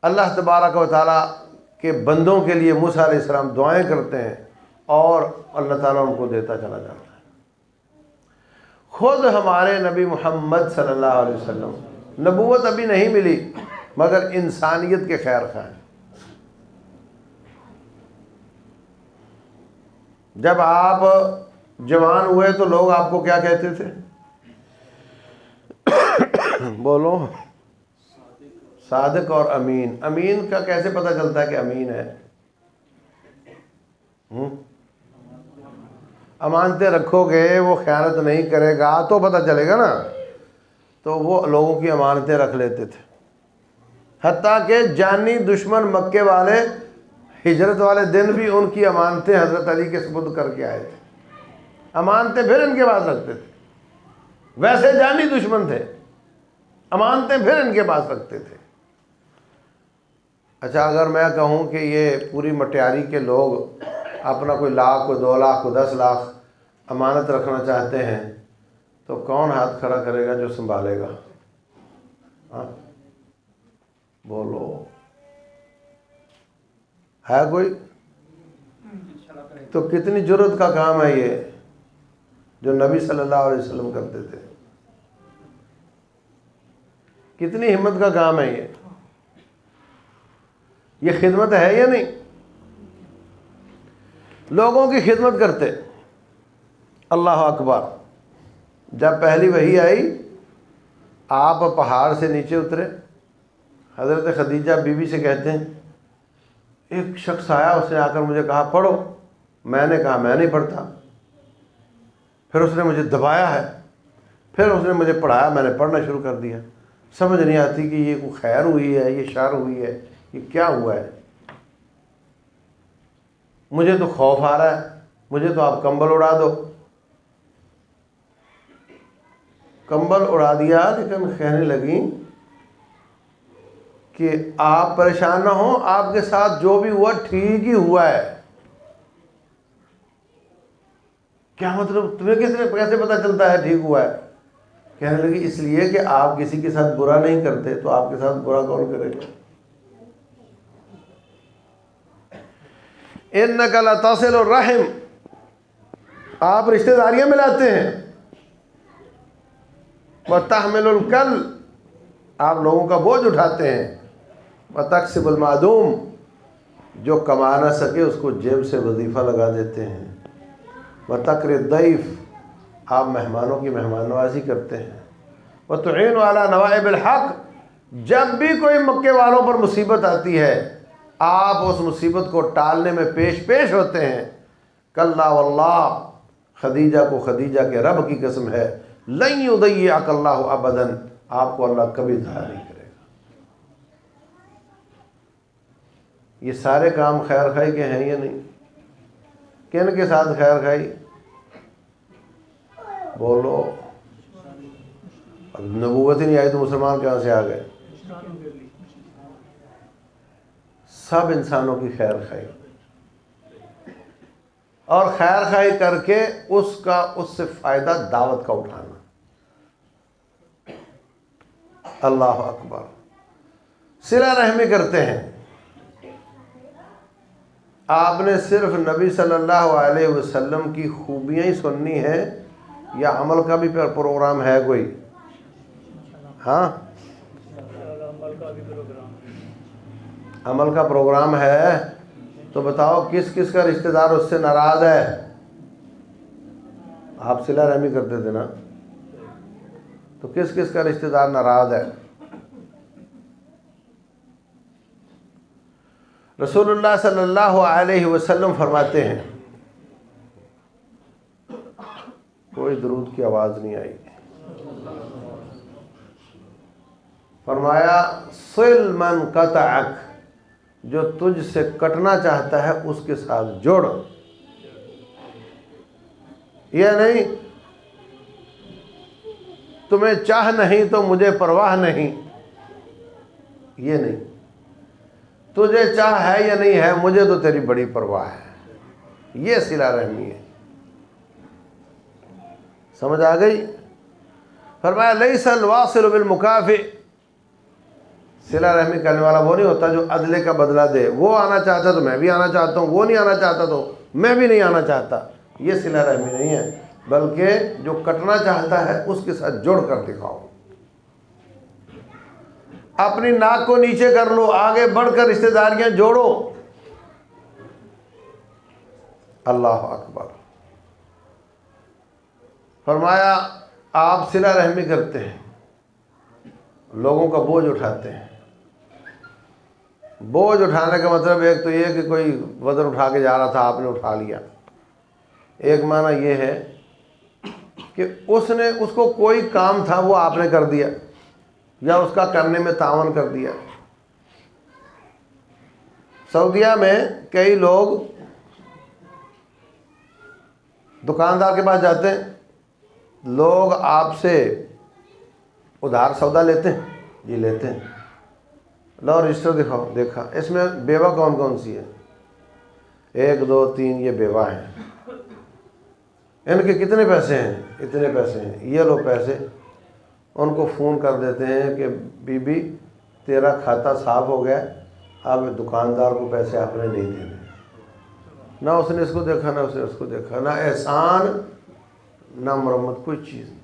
اللہ تبارک و تعالیٰ کے بندوں کے لیے موسیٰ علیہ السلام دعائیں کرتے ہیں، اور اللہ تعالیٰ ان کو دیتا چلا جاتا ہے. خود ہمارے نبی محمد صلی اللہ علیہ وسلم، نبوت ابھی نہیں ملی مگر انسانیت کے خیر خواہ ہیں. جب آپ جوان ہوئے تو لوگ آپ کو کیا کہتے تھے؟ بولو. صادق اور امین. امین کا کیسے پتہ چلتا ہے کہ امین ہے؟ امانتیں رکھو گے، وہ خیانت نہیں کرے گا تو پتہ چلے گا نا. تو وہ لوگوں کی امانتیں رکھ لیتے تھے، حتیٰ کہ جانی دشمن مکے والے ہجرت والے دن بھی ان کی امانتیں حضرت علی کے سپرد کر کے آئے تھے. امانتیں پھر ان کے پاس رکھتے تھے. ویسے جانی دشمن تھے، امانتیں پھر ان کے پاس رکھتے تھے. اچھا، اگر میں کہوں کہ یہ پوری مٹیاری کے لوگ اپنا کوئی لاکھ، کوئی 2 لاکھ، کوئی 10 لاکھ امانت رکھنا چاہتے ہیں، تو کون ہاتھ کھڑا کرے گا جو سنبھالے گا؟ ہاں بولو، ہے کوئی؟ تو کتنی جرت کا کام ہے یہ جو نبی صلی اللہ علیہ وسلم کرتے تھے. کتنی ہمت کا کام ہے یہ خدمت ہے یا نہیں؟ لوگوں کی خدمت کرتے. اللہ اکبر. جب پہلی وحی آئی، آپ پہاڑ سے نیچے اترے، حضرت خدیجہ بیوی سے کہتے ہیں ایک شخص آیا، اس نے آ کر مجھے کہا پڑھو، میں نے کہا میں نہیں پڑھتا، پھر اس نے مجھے دبایا ہے، پھر اس نے مجھے پڑھایا، میں نے پڑھنا شروع کر دیا، سمجھ نہیں آتی کہ یہ کوئی خیر ہوئی ہے، یہ شر ہوئی ہے، یہ کیا ہوا ہے، مجھے تو خوف آ رہا ہے، مجھے تو آپ کمبل اڑا دو۔ کمبل اڑا دیا، لیکن کہنے لگیں کہ آپ پریشان نہ ہوں، آپ کے ساتھ جو بھی ہوا ٹھیک ہی ہوا ہے۔ کیا مطلب؟ تمہیں کیسے پتہ چلتا ہے ٹھیک ہوا ہے؟ کہنے لگی اس لیے کہ آپ کسی کے ساتھ برا نہیں کرتے، تو آپ کے ساتھ برا کون کرے گا؟ انک لتصل الرحم، آپ رشتہ داریاں ملاتے ہیں، وتحمل الکل، آپ لوگوں کا بوجھ اٹھاتے ہیں، وتکسب المعدوم، جو کما نہ سکے اس کو جیب سے وظیفہ لگا دیتے ہیں، وتقری الضیف، آپ مہمانوں کی مہمان نوازی کرتے ہیں، وتعین علی نوائب الحق، جب بھی کوئی مکے والوں پر مصیبت آتی ہے آپ اس مصیبت کو ٹالنے میں پیش ہوتے ہیں۔ کلا واللہ، خدیجہ کو خدیجہ کے رب کی قسم ہے، لن یضیعک اللہ ابدا، آپ کو اللہ کبھی ضائع نہیں کرے گا۔ یہ سارے کام خیر خائی کے ہیں یا نہیں؟ کن کے ساتھ خیر خائی؟ بولو، اب نبوت ہی نہیں آئی تو مسلمان کہاں سے آ گئے؟ سب انسانوں کی خیر خائی، اور خیر خائی کر کے اس سے فائدہ دعوت کا اٹھانا۔ اللہ اکبر۔ صلہ رحمی کرتے ہیں، آپ نے صرف نبی صلی اللہ علیہ وسلم کی خوبیاں ہی سننی ہیں یا عمل کا بھی پروگرام ہے کوئی؟ ہاں، عمل کا پروگرام ہے تو بتاؤ کس کس کا رشتہ دار اس سے ناراض ہے؟ آپ صلہ رحمی کرتے تھے نا، تو کس کس کا رشتہ دار ناراض ہے؟ رسول اللہ صلی اللہ علیہ وسلم فرماتے ہیں، کوئی درود کی آواز نہیں آئی، فرمایا صل من قطعک، جو تجھ سے کٹنا چاہتا ہے اس کے ساتھ جوڑ، یہ نہیں تمہیں چاہ نہیں تو مجھے پرواہ نہیں، یہ نہیں، تجھے چاہ ہے یا نہیں ہے مجھے تو تیری بڑی پرواہ ہے، یہ صلہ رحمی ہے۔ سمجھ آ گئی؟ فرمایا لیس الواصل بالمکافئ، صلہ رحمی کرنے والا وہ نہیں ہوتا جو عدلے کا بدلہ دے، وہ آنا چاہتا تو میں بھی آنا چاہتا ہوں، وہ نہیں آنا چاہتا تو میں بھی نہیں آنا چاہتا، یہ صلہ رحمی نہیں ہے، بلکہ جو کٹنا چاہتا ہے اس کے ساتھ جوڑ کر دکھاؤ۔ اپنی ناک کو نیچے کر لو، آگے بڑھ کر رشتہ داریاں جوڑو۔ اللہ اکبر۔ فرمایا آپ صلہ رحمی کرتے ہیں، لوگوں کا بوجھ اٹھاتے ہیں۔ بوجھ اٹھانے کا مطلب ایک تو یہ کہ کوئی وزن اٹھا کے جا رہا تھا آپ نے اٹھا لیا، ایک معنی یہ ہے کہ اس کو کوئی کام تھا وہ آپ نے کر دیا یا اس کا کرنے میں تعاون کر دیا۔ سعودیہ میں کئی لوگ دکاندار کے پاس جاتے ہیں، لوگ آپ سے ادھار سودا لیتے ہیں، جی لیتے ہیں، لو رجسٹر دکھاؤ، دیکھا اس میں بیوہ کون کون سی ہے، 1 2 3 یہ بیوہ ہیں، ان کے کتنے پیسے ہیں، اتنے پیسے ہیں، یہ لو پیسے، ان کو فون کر دیتے ہیں کہ بی بی تیرا کھاتا صاف ہو گیا، اب دکاندار کو پیسے آپ نے نہیں دینے۔ نہ اس نے اس کو دیکھا، نہ اس نے اس کو دیکھا، نہ احسان نہ مرمت، کوئی چیز نہیں،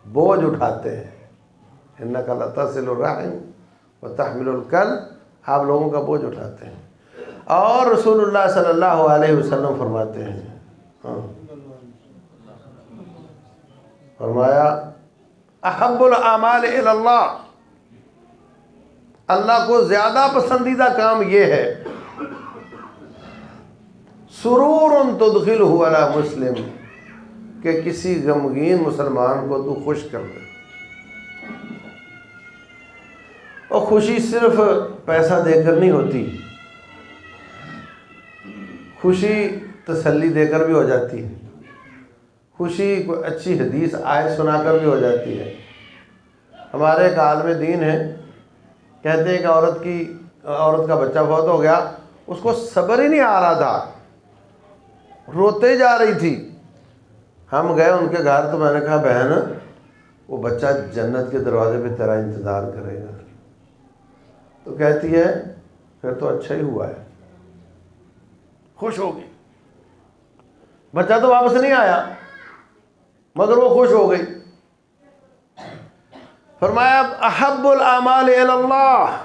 بوجھ اٹھاتے ہیں۔ انک لتصل الرحم وتحمل الکل، آپ لوگوں کا بوجھ اٹھاتے ہیں۔ اور رسول اللہ صلی اللہ علیہ وسلم فرماتے ہیں، فرمایا احب الاعمال الی اللہ، اللہ کو زیادہ پسندیدہ کام یہ ہے سرور تدخلہ علی مسلم، کہ کسی غمگین مسلمان کو تو خوش کر دے۔ اور خوشی صرف پیسہ دے کر نہیں ہوتی، خوشی تسلی دے کر بھی ہو جاتی ہے، خوشی کوئی اچھی حدیث آیت سنا کر بھی ہو جاتی ہے۔ ہمارے ایک عالم دین ہے، کہتے ہیں کہ عورت کا بچہ فوت ہو گیا، اس کو صبر ہی نہیں آ رہا تھا، روتے جا رہی تھی۔ ہم گئے ان کے گھر تو میں نے کہا بہن وہ بچہ جنت کے دروازے پہ تیرا انتظار کرے گا۔ تو کہتی ہے پھر تو اچھا ہی ہوا ہے، خوش ہو گئی۔ بچہ تو واپس نہیں آیا مگر وہ خوش ہو گئی۔ فرمایا احب الاعمال الی اللہ،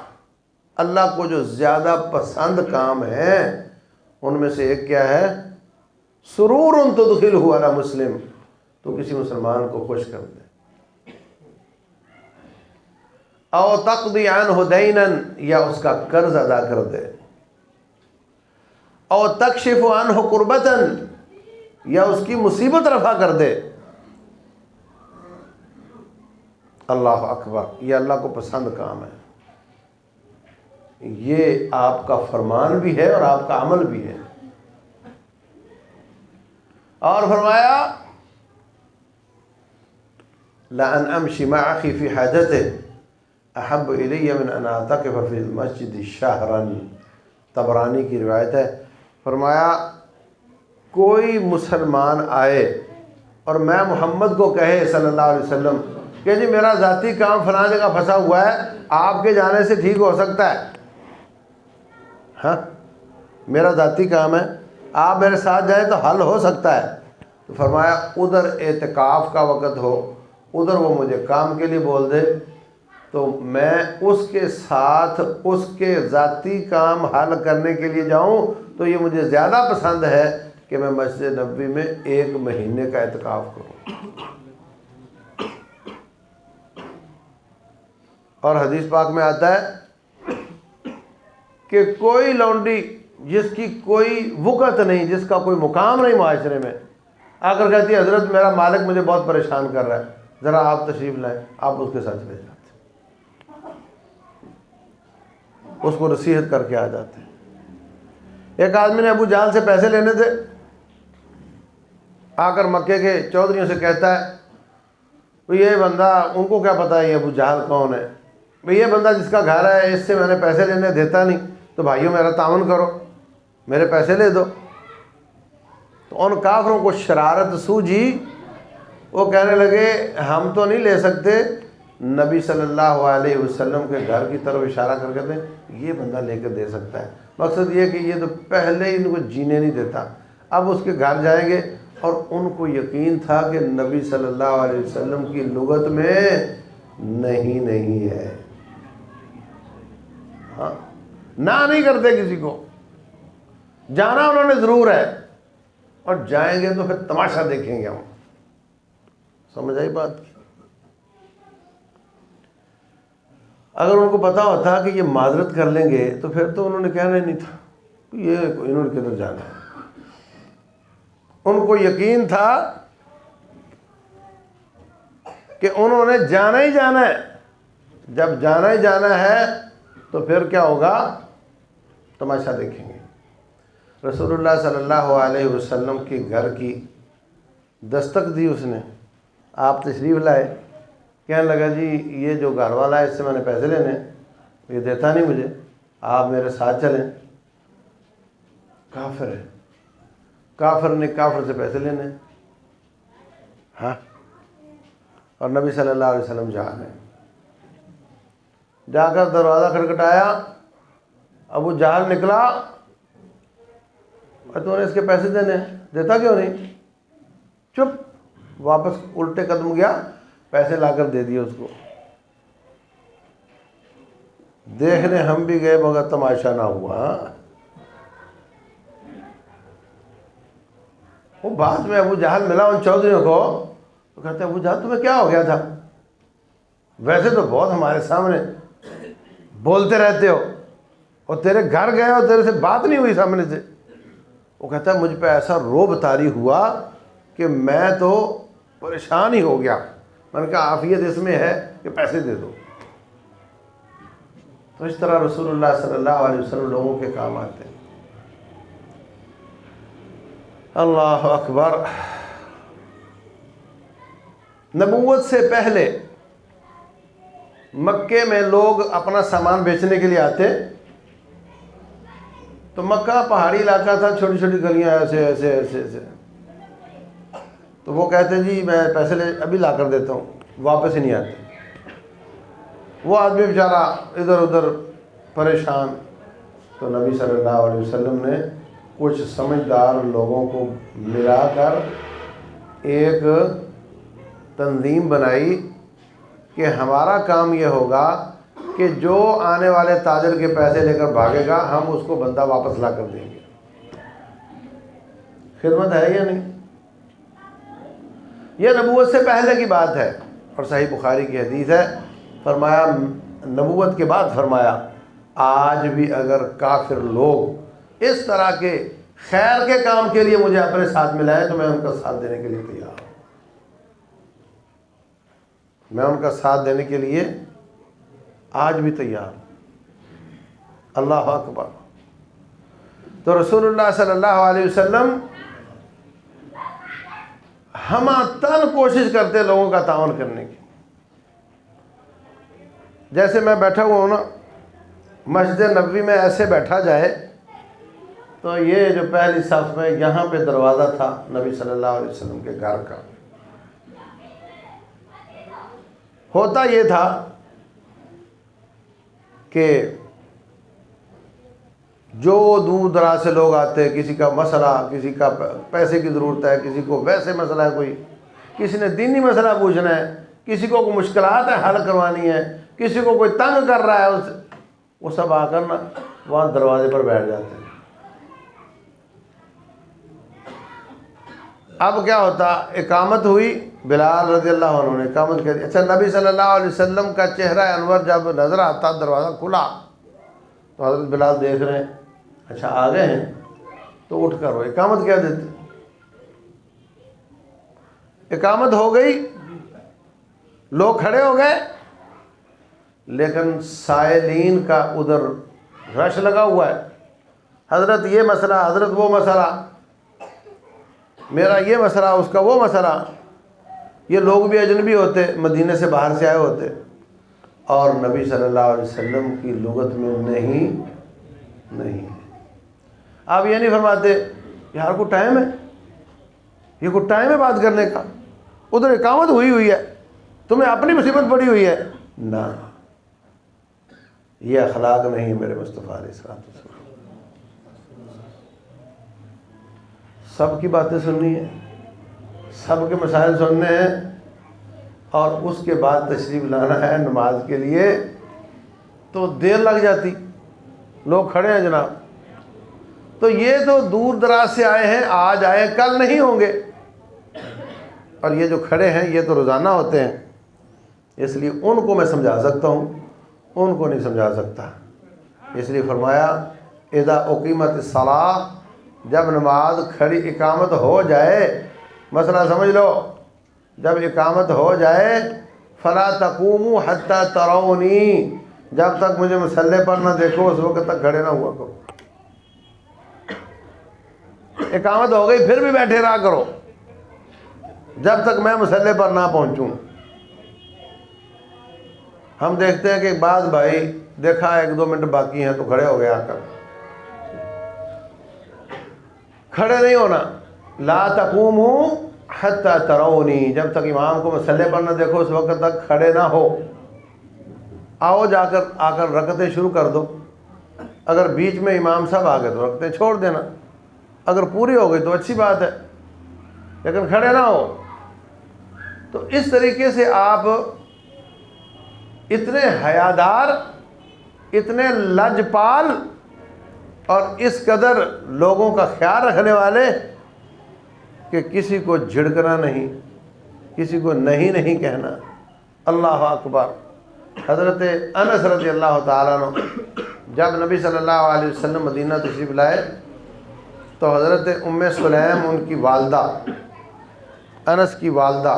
اللہ کو جو زیادہ پسند کام ہے ان میں سے ایک کیا ہے؟ سرور تدخلہ علی مسلم، تو کسی مسلمان کو خوش کر دے۔ او تقضی عنہ دینا، یا اس کا قرض ادا کر دے۔ او تکشف عنہ کربتا، یا اس کی مصیبت رفع کر دے۔ اللہ اکبر، یہ اللہ کو پسند کام ہے، یہ آپ کا فرمان بھی ہے اور آپ کا عمل بھی ہے۔ اور فرمایا لأن امشی مع اخی فی حاجته احب الی من ان اعتکف فی المسجد شہرا، طبرانی کی روایت ہے۔ فرمایا کوئی مسلمان آئے اور میں محمد کو کہے صلی اللہ علیہ وسلم کہ جی میرا ذاتی کام فلاں جگہ پھنسا ہوا ہے، آپ کے جانے سے ٹھیک ہو سکتا ہے، ہاں میرا ذاتی کام ہے، آپ میرے ساتھ جائیں تو حل ہو سکتا ہے۔ تو فرمایا ادھر اعتکاف کا وقت ہو، ادھر وہ مجھے کام کے لیے بول دے تو میں اس کے ساتھ اس کے ذاتی کام حل کرنے کے لیے جاؤں، تو یہ مجھے زیادہ پسند ہے کہ میں مسجد نبوی میں 1 مہینے کا اعتکاف کروں۔ اور حدیث پاک میں آتا ہے کہ کوئی لونڈی جس کی کوئی وقت نہیں، جس کا کوئی مقام نہیں معاشرے میں، آ کر کہتی ہے حضرت میرا مالک مجھے بہت پریشان کر رہا ہے، ذرا آپ تشریف لائیں، آپ اس کے ساتھ چلے جاتے، اس کو نصیحت کر کے آ جاتے ہیں۔ ایک آدمی نے ابو جہل سے پیسے لینے تھے، آ کر مکے کے چودھریوں سے کہتا ہے یہ بندہ، ان کو کیا پتا ہے یہ ابو جہل کون ہے، یہ بندہ جس کا گھر ہے اس سے میں نے پیسے لینے دیتا نہیں، تو بھائیوں میرا تعاون کرو، میرے پیسے لے دو۔ تو ان کافروں کو شرارت سوجھی، وہ کہنے لگے ہم تو نہیں لے سکتے، نبی صلی اللہ علیہ وسلم کے گھر کی طرف اشارہ کر کے دیں، یہ بندہ لے کر دے سکتا ہے۔ مقصد یہ کہ یہ تو پہلے ہی ان کو جینے نہیں دیتا، اب اس کے گھر جائیں گے۔ اور ان کو یقین تھا کہ نبی صلی اللہ علیہ وسلم کی لغت میں نہیں ہے، ہاں نہ نہیں کرتے کسی کو، جانا انہوں نے ضرور ہے، اور جائیں گے تو پھر تماشا دیکھیں گے ہم۔ سمجھ آئی بات کی؟ اگر ان کو پتا ہوتا کہ یہ معذرت کر لیں گے تو پھر تو انہوں نے کہنا ہی نہیں تھا، یہ انہوں نے کدھر جانا ہے۔ ان کو یقین تھا کہ انہوں نے جانا ہی جانا ہے، جب جانا ہی جانا ہے تو پھر کیا ہوگا؟ تماشا دیکھیں گے۔ رسول اللہ صلی اللہ علیہ وسلم کے گھر کی دستک دی اس نے، آپ تشریف لائے، کہنے لگا جی یہ جو گھر والا ہے اس سے میں نے پیسے لینے، یہ دیتا نہیں مجھے، آپ میرے ساتھ چلیں۔ کافر ہے، کافر نے کافر سے پیسے لینے، ہاں، اور نبی صلی اللہ علیہ وسلم جا رہے ہیں۔ جا کر دروازہ کھٹکھٹایا، ابو جہل نکلا، اور تو نے اس کے پیسے دینے، دیتا کیوں نہیں؟ چپ، واپس الٹے قدم گیا، پیسے لا کر دے دیے اس کو۔ دیکھنے ہم بھی گئے مگر تماشا نہ ہوا۔ وہ بعد میں ابو جہل ملا ان چودھریوں کو، تو کہتے ہیں ابو جہل تمہیں کیا ہو گیا تھا؟ ویسے تو بہت ہمارے سامنے بولتے رہتے ہو، اور تیرے گھر گئے اور تیرے سے بات نہیں ہوئی سامنے سے، وہ کہتا ہے مجھ پہ ایسا روب طاری ہوا کہ میں تو پریشان ہی ہو گیا. میں نے کہا عافیت اس میں ہے کہ پیسے دے دو. تو اس طرح رسول اللہ صلی اللہ علیہ وسلم لوگوں کے کام آتے ہیں. اللہ اکبر. نبوت سے پہلے مکے میں لوگ اپنا سامان بیچنے کے لیے آتے. تو مکہ پہاڑی علاقہ تھا, چھوٹی چھوٹی گلیاں ایسے ایسے ایسے ایسے. تو وہ کہتے جی میں پیسے ابھی لا کر دیتا ہوں, واپس ہی نہیں آتے. وہ آدمی بیچارہ ادھر ادھر پریشان. تو نبی صلی اللہ علیہ وسلم نے کچھ سمجھدار لوگوں کو ملا کر ایک تنظیم بنائی کہ ہمارا کام یہ ہوگا کہ جو آنے والے تاجر کے پیسے لے کر بھاگے گا ہم اس کو بندہ واپس لا کر دیں گے. خدمت ہے یا نہیں؟ یہ نبوت سے پہلے کی بات ہے اور صحیح بخاری کی حدیث ہے. فرمایا نبوت کے بعد فرمایا آج بھی اگر کافر لوگ اس طرح کے خیر کے کام کے لیے مجھے اپنے ساتھ ملائیں تو میں ان کا ساتھ دینے کے لیے تیار ہوں. میں ان کا ساتھ دینے کے لیے آج بھی تیار ہوں. اللہ اکبر. تو رسول اللہ صلی اللہ علیہ وسلم ہم تن کوشش کرتے لوگوں کا تعاون کرنے کی. جیسے میں بیٹھا ہوا ہوں نا, مسجد نبوی میں ایسے بیٹھا جائے تو یہ جو پہلی صف میں یہاں پہ دروازہ تھا نبی صلی اللہ علیہ وسلم کے گھر کا. ہوتا یہ تھا کہ جو دور دراز سے لوگ آتے, کسی کا مسئلہ, کسی کا پیسے کی ضرورت ہے, کسی کو ویسے مسئلہ ہے, کوئی کسی نے دینی مسئلہ پوچھنا ہے, کسی کو کوئی مشکلات ہے حل کروانی ہے, کسی کو کوئی تنگ کر رہا ہے, وہ سب آ کر نا وہاں دروازے پر بیٹھ جاتے ہیں. اب کیا ہوتا, اقامت ہوئی, بلال رضی اللہ عنہ نے اقامت کر دی. اچھا, نبی صلی اللہ علیہ وسلم کا چہرہ انور جب نظر آتا, دروازہ کھلا تو حضرت بلال دیکھ رہے ہیں, اچھا آ گئے ہیں, تو اٹھ کر وہ اقامت کیا دیتے. اقامت ہو گئی, لوگ کھڑے ہو گئے, لیکن سائلین کا ادھر رش لگا ہوا ہے. حضرت یہ مسئلہ, حضرت وہ مسئلہ, میرا یہ مسئلہ, اس کا وہ مسئلہ. یہ لوگ بھی اجنبی ہوتے, مدینے سے باہر سے آئے ہوتے, اور نبی صلی اللہ علیہ وسلم کی لغت میں نہیں. آپ یہ نہیں فرماتے یار کو ٹائم ہے, یہ کوئی ٹائم ہے بات کرنے کا, ادھر اقامت ہوئی ہے, تمہیں اپنی مصیبت پڑی ہوئی ہے. نہ, یہ اخلاق نہیں ہے میرے مصطفیٰ علیہ السلام. سب کی باتیں سننی ہے, سب کے مسائل سننے ہیں, اور اس کے بعد تشریف لانا ہے نماز کے لیے, تو دیر لگ جاتی. لوگ کھڑے ہیں جناب, تو یہ تو دور دراز سے آئے ہیں, آج آئے کل نہیں ہوں گے, اور یہ جو کھڑے ہیں یہ تو روزانہ ہوتے ہیں. اس لیے ان کو میں سمجھا سکتا ہوں, ان کو نہیں سمجھا سکتا. اس لیے فرمایا اذا اقیمت الصلاۃ, جب نماز کھڑی اقامت ہو جائے, مسئلہ سمجھ لو, جب اقامت ہو جائے, فلا تقوموا حتی ترونی, جب تک مجھے مصلی پر نہ دیکھو اس وقت تک کھڑے نہ ہوا کرو. اقامت ہو گئی پھر بھی بیٹھے رہا کرو جب تک میں مصلی پر نہ پہنچوں. ہم دیکھتے ہیں کہ بعض بھائی دیکھا 1-2 منٹ باقی ہیں تو کھڑے ہو گئے, آ کر کھڑے نہیں ہونا. لا تقوموا حتی ترونی, جب تک امام کو مصلی پر نہ دیکھو اس وقت تک کھڑے نہ ہو. آؤ آ کر رکعتیں شروع کر دو. اگر بیچ میں امام صاحب آ گئے تو رکعتیں چھوڑ دینا, اگر پوری ہو گئی تو اچھی بات ہے, لیکن کھڑے نہ ہو. تو اس طریقے سے آپ اتنے حیادار, اتنے لجپال, اور اس قدر لوگوں کا خیال رکھنے والے کہ کسی کو جھڑکنا نہیں, کسی کو نہیں کہنا. اللہ اکبر. حضرت انس رضی اللہ تعالیٰ عنہ جب نبی صلی اللہ علیہ وسلم مدینہ تشریف لائے تو حضرت ام سلیم ان کی والدہ، انس کی والدہ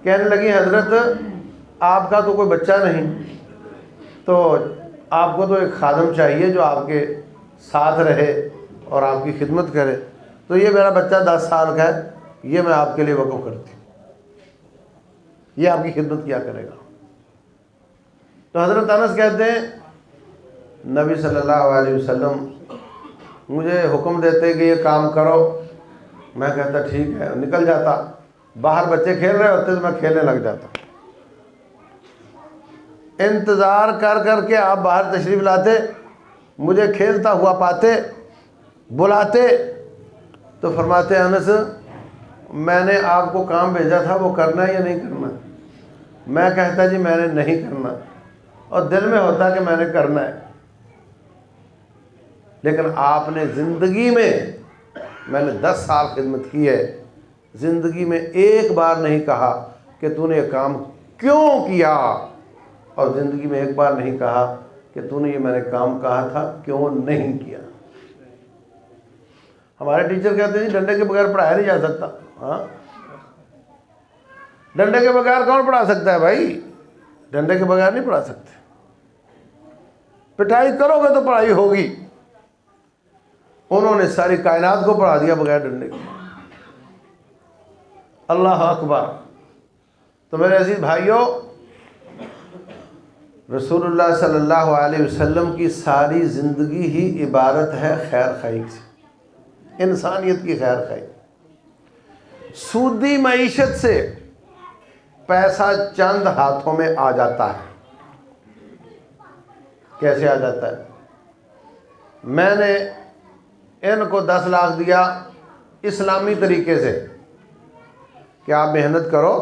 کہنے لگی حضرت آپ کا تو کوئی بچہ نہیں، تو آپ کو تو ایک خادم چاہیے جو آپ کے ساتھ رہے اور آپ کی خدمت کرے، تو یہ میرا بچہ 10 سال کا ہے، یہ میں آپ کے لیے وقف کرتی ہوں، یہ آپ کی خدمت کیا کرے گا۔ تو حضرت انس کہتے ہیں نبی صلی اللہ علیہ وسلم مجھے حکم دیتے کہ یہ کام کرو، میں کہتا ٹھیک ہے، نکل جاتا، باہر بچے کھیل رہے ہوتے تو میں کھیلنے لگ جاتا، انتظار کر کر کے آپ باہر تشریف لاتے، مجھے کھیلتا ہوا پاتے، بلاتے، تو فرماتے انس میں نے آپ کو کام بھیجا تھا وہ کرنا ہے یا نہیں کرنا؟ میں کہتا جی میں نے نہیں کرنا، اور دل میں ہوتا کہ میں نے کرنا ہے، لیکن آپ نے زندگی میں نے 10 سال خدمت کی ہے، زندگی میں ایک بار نہیں کہا کہ تو نے یہ کام کیوں کیا، اور زندگی میں ایک بار نہیں کہا کہ تو نے یہ میں نے کام کہا تھا کیوں نہیں کیا۔ ہمارے ٹیچر کہتے ہیں جی ڈنڈے کے بغیر پڑھایا نہیں جا سکتا۔ ہاں، ڈنڈے کے بغیر کون پڑھا سکتا ہے بھائی؟ ڈنڈے کے بغیر نہیں پڑھا سکتے، پٹائی کرو گے تو پڑھائی ہوگی۔ انہوں نے ساری کائنات کو پڑھا دیا بغیر ڈنڈے کے۔ اللہ اکبر۔ تو میرے عزیز بھائیوں، رسول اللہ صلی اللہ علیہ وسلم کی ساری زندگی ہی عبارت ہے خیر خواہی سے، انسانیت کی خیر خواہی۔ سودی معیشت سے پیسہ چند ہاتھوں میں آ جاتا ہے۔ کیسے آ جاتا ہے؟ میں نے ان کو 10 لاکھ دیا اسلامی طریقے سے کہ آپ محنت کرو،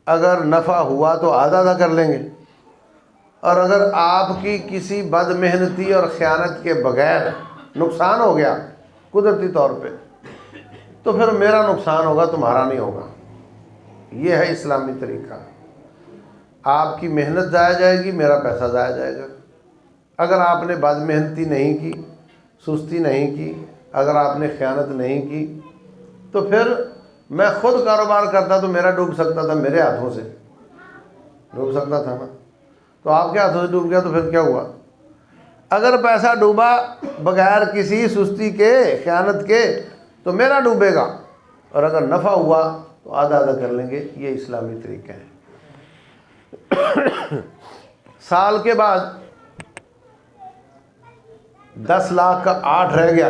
اگر نفع ہوا تو آدھا کر لیں گے، اور اگر آپ کی کسی بد محنتی اور خیانت کے بغیر نقصان ہو گیا قدرتی طور پہ تو پھر میرا نقصان ہوگا، تمہارا نہیں ہوگا۔ یہ ہے اسلامی طریقہ۔ آپ کی محنت ضائع جائے گی، میرا پیسہ ضائع جائے گا۔ اگر آپ نے بد محنتی نہیں کی، سستی نہیں کی، اگر آپ نے خیانت نہیں کی، تو پھر میں خود کاروبار کرتا تو میرا ڈوب سکتا تھا، میرے ہاتھوں سے ڈوب سکتا تھا نا، تو آپ کے ہاتھوں سے ڈوب گیا تو پھر کیا ہوا؟ اگر پیسہ ڈوبا بغیر کسی سستی کے، خیانت کے، تو میرا ڈوبے گا، اور اگر نفع ہوا تو آدھا کر لیں گے۔ یہ اسلامی طریقہ ہے۔ سال کے بعد 10 لاکھ کا 8 رہ گیا،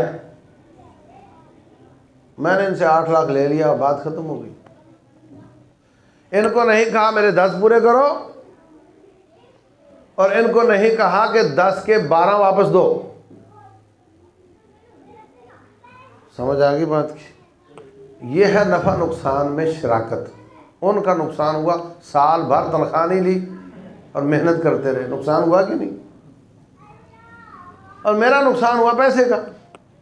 میں نے ان سے 8 لاکھ لے لیا اور بات ختم ہو گئی۔ ان کو نہیں کہا میرے 10 پورے کرو، اور ان کو نہیں کہا کہ 10 کے 12 واپس دو۔ سمجھ آ گئی بات کی؟ یہ ہے نفع نقصان میں شراکت۔ ان کا نقصان ہوا، سال بھر تنخواہ نہیں لی اور محنت کرتے رہے، نقصان ہوا کہ نہیں؟ اور میرا نقصان ہوا پیسے کا،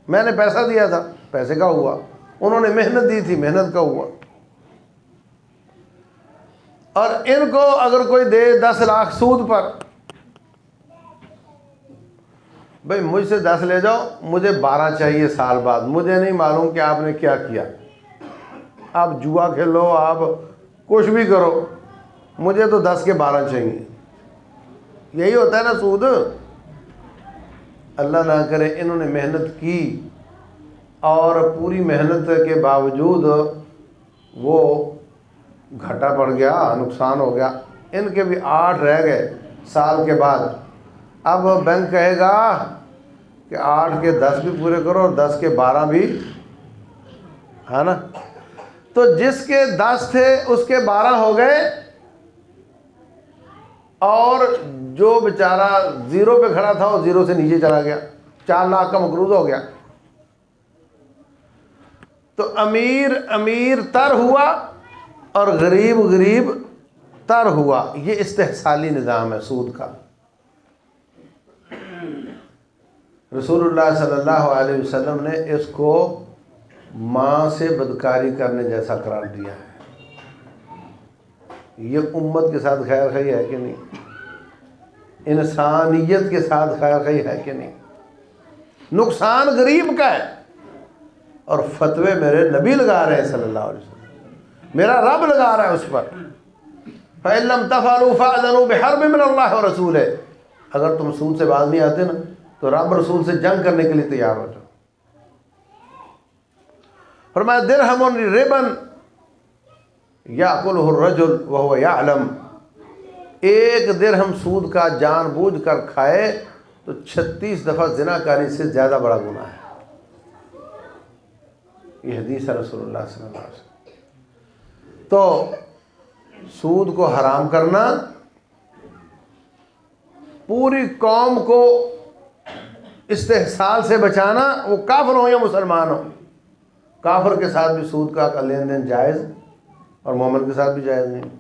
میں نے پیسہ دیا تھا، پیسے کا ہوا، انہوں نے محنت دی تھی، محنت کا ہوا۔ اور ان کو اگر کوئی دے 10 لاکھ سود پر، بھئی مجھ سے 10 لے جاؤ، مجھے 12 چاہیے سال بعد، مجھے نہیں معلوم کہ آپ نے کیا کیا، آپ جوا کھیلو، آپ کچھ بھی کرو، مجھے تو 10 کے 12 چاہیے۔ یہی ہوتا ہے نا سود۔ اللہ نہ کرے انہوں نے محنت کی اور پوری محنت کے باوجود وہ گھاٹا پڑ گیا، نقصان ہو گیا، ان کے بھی 8 رہ گئے سال کے بعد۔ اب بینک کہے گا کہ 8 کے 10 بھی پورے کرو اور 10 کے 12 بھی، ہے نا؟ تو جس کے 10 تھے اس کے 12 ہو گئے، اور جو بیچارہ 0 پہ کھڑا تھا وہ 0 سے نیچے چلا گیا، 4 لاکھ کا مقروض ہو گیا۔ تو امیر امیر تر ہوا اور غریب غریب تر ہوا۔ یہ استحصالی نظام ہے سود کا۔ رسول اللہ صلی اللہ علیہ وسلم نے اس کو ماں سے بدکاری کرنے جیسا قرار دیا ہے۔ یہ امت کے ساتھ خیر خواہی ہے کہ نہیں؟ انسانیت کے ساتھ خیر خواہی ہے کہ نہیں؟ نقصان غریب کا ہے، اور فتوے میرے نبی لگا رہے ہیں صلی اللہ علیہ وسلم، میرا رب لگا رہا ہے اس پر۔ فَإِن لَمْ تَفْعَلُوا فَأْذَنُوا بِحَرْبٍ مِّنَ اللَّهِ وَرَسُولِهِ، اگر تم سود سے باز نہیں آتے نا تو رب رسول سے جنگ کرنے کے لیے تیار ہو جاؤ۔ فرمایا درہم ربا یاکلہ الرجل وہو یعلم، ایک درہم سود کا جان بوجھ کر کھائے تو 36 دفعہ زنا کاری سے زیادہ بڑا گناہ ہے۔ یہ حدیث ہے رسول اللہ صلی اللہ علیہ وسلم۔ تو سود کو حرام کرنا، پوری قوم کو استحصال سے بچانا، وہ کافر ہو یا مسلمان ہو، کافر کے ساتھ بھی سود کا لین دین جائز اور مومن کے ساتھ بھی جائز نہیں۔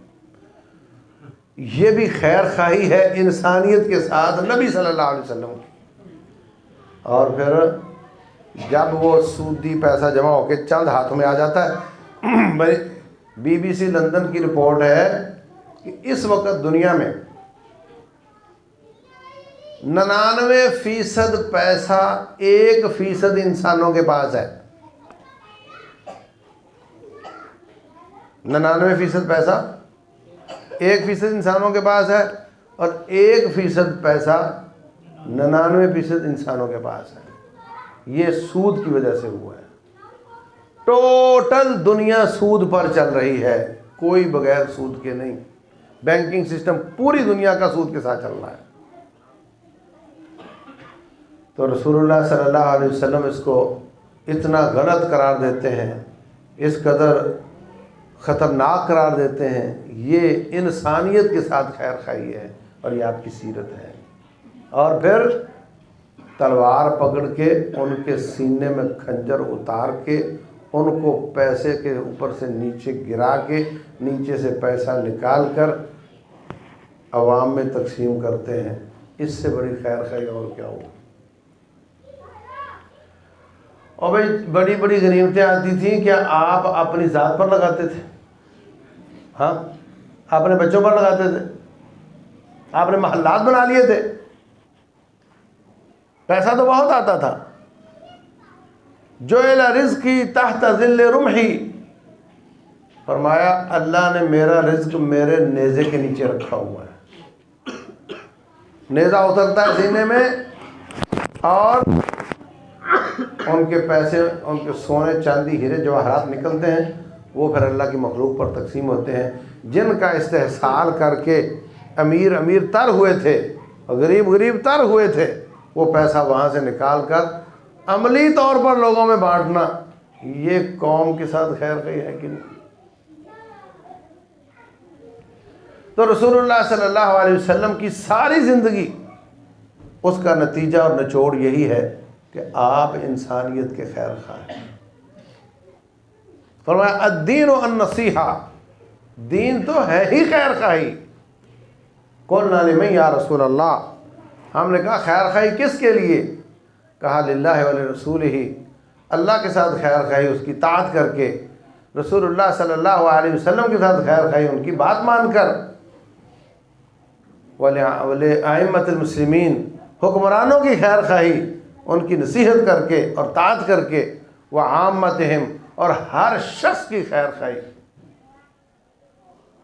یہ بھی خیر خواہی ہے انسانیت کے ساتھ نبی صلی اللہ علیہ وسلم کی۔ اور پھر جب وہ سودی پیسہ جمع ہو کے چند ہاتھوں میں آ جاتا ہے، BBC لندن کی رپورٹ ہے کہ اس وقت دنیا میں 99% پیسہ 1% انسانوں کے پاس ہے۔ 99% پیسہ 1% انسانوں کے پاس ہے، اور 1% پیسہ 99% انسانوں کے پاس ہے۔ یہ سود کی وجہ سے ہوا ہے۔ ٹوٹل دنیا سود پر چل رہی ہے، کوئی بغیر سود کے نہیں۔ بینکنگ سسٹم پوری دنیا کا سود کے ساتھ چل رہا ہے۔ تو رسول اللہ صلی اللہ علیہ وسلم اس کو اتنا غلط قرار دیتے ہیں، اس قدر خطرناک قرار دیتے ہیں۔ یہ انسانیت کے ساتھ خیر خواہی ہے، اور یہ آپ کی سیرت ہے۔ اور پھر تلوار پکڑ کے ان کے سینے میں خنجر اتار کے ان کو پیسے کے اوپر سے نیچے گرا کے نیچے سے پیسہ نکال کر عوام میں تقسیم کرتے ہیں۔ اس سے بڑی خیر خواہی اور کیا ہو؟ اور بھائی بڑی بڑی غنیمتیں آتی تھیں، کیا آپ اپنی ذات پر لگاتے تھے؟ ہاں، اپنے بچوں پر لگاتے تھے؟ آپ نے محلات بنا لیے تھے؟ پیسہ تو بہت آتا تھا۔ جعل رزقی تحت ظل رمحی، فرمایا اللہ نے میرا رزق میرے نیزے کے نیچے رکھا ہوا ہے۔ نیزہ اترتا ہے سینے میں، اور ان کے پیسے، ان کے سونے چاندی ہیرے جواہرات نکلتے ہیں، وہ پھر اللہ کی مخلوق پر تقسیم ہوتے ہیں۔ جن کا استحصال کر کے امیر امیر تر ہوئے تھے اور غریب غریب تر ہوئے تھے، وہ پیسہ وہاں سے نکال کر عملی طور پر لوگوں میں بانٹنا، یہ قوم کے ساتھ خیر خواہی ہے کہ نہیں؟ تو رسول اللہ صلی اللہ علیہ وسلم کی ساری زندگی، اس کا نتیجہ اور نچوڑ یہی ہے کہ آپ انسانیت کے خیر خواہ ہیں۔ فرمایا الدین النصیحہ، دین تو ہے ہی خیر خواہی۔ قلنا لمن یا رسول اللہ، ہم نے کہا خیر خواہی کس کے لیے؟ کہا للہ ولرسولہ، اللہ کے ساتھ خیر خواہی اس کی طاعت کر کے، رسول اللہ صلی اللہ علیہ وسلم کے ساتھ خیر خواہی ان کی بات مان کر، ولأئمۃ المسلمین، حکمرانوں کی خیر خواہی ان کی نصیحت کر کے اور طاعت کر کے، وعامتہم، اور ہر شخص کی خیر خواہی،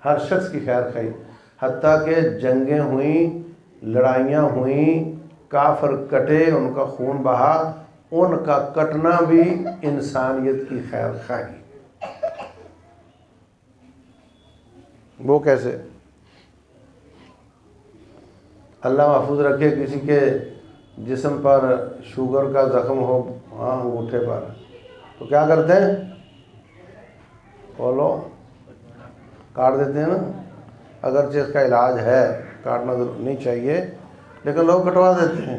ہر شخص کی خیر خواہی، حتیٰ کہ جنگیں ہوئیں، لڑائیاں ہوئیں، کافر کٹے، ان کا خون بہا، ان کا کٹنا بھی انسانیت کی خیر خواہی۔ وہ کیسے؟ اللہ محفوظ رکھے کسی کے جسم پر شوگر کا زخم ہو، ہاں انگوٹھے پر، تو کیا کرتے ہیں؟ بولو، کاٹ دیتے ہیں نا۔ اگرچہ اس کا علاج ہے، کاٹنا نہیں چاہیے، لیکن لوگ کٹوا دیتے ہیں،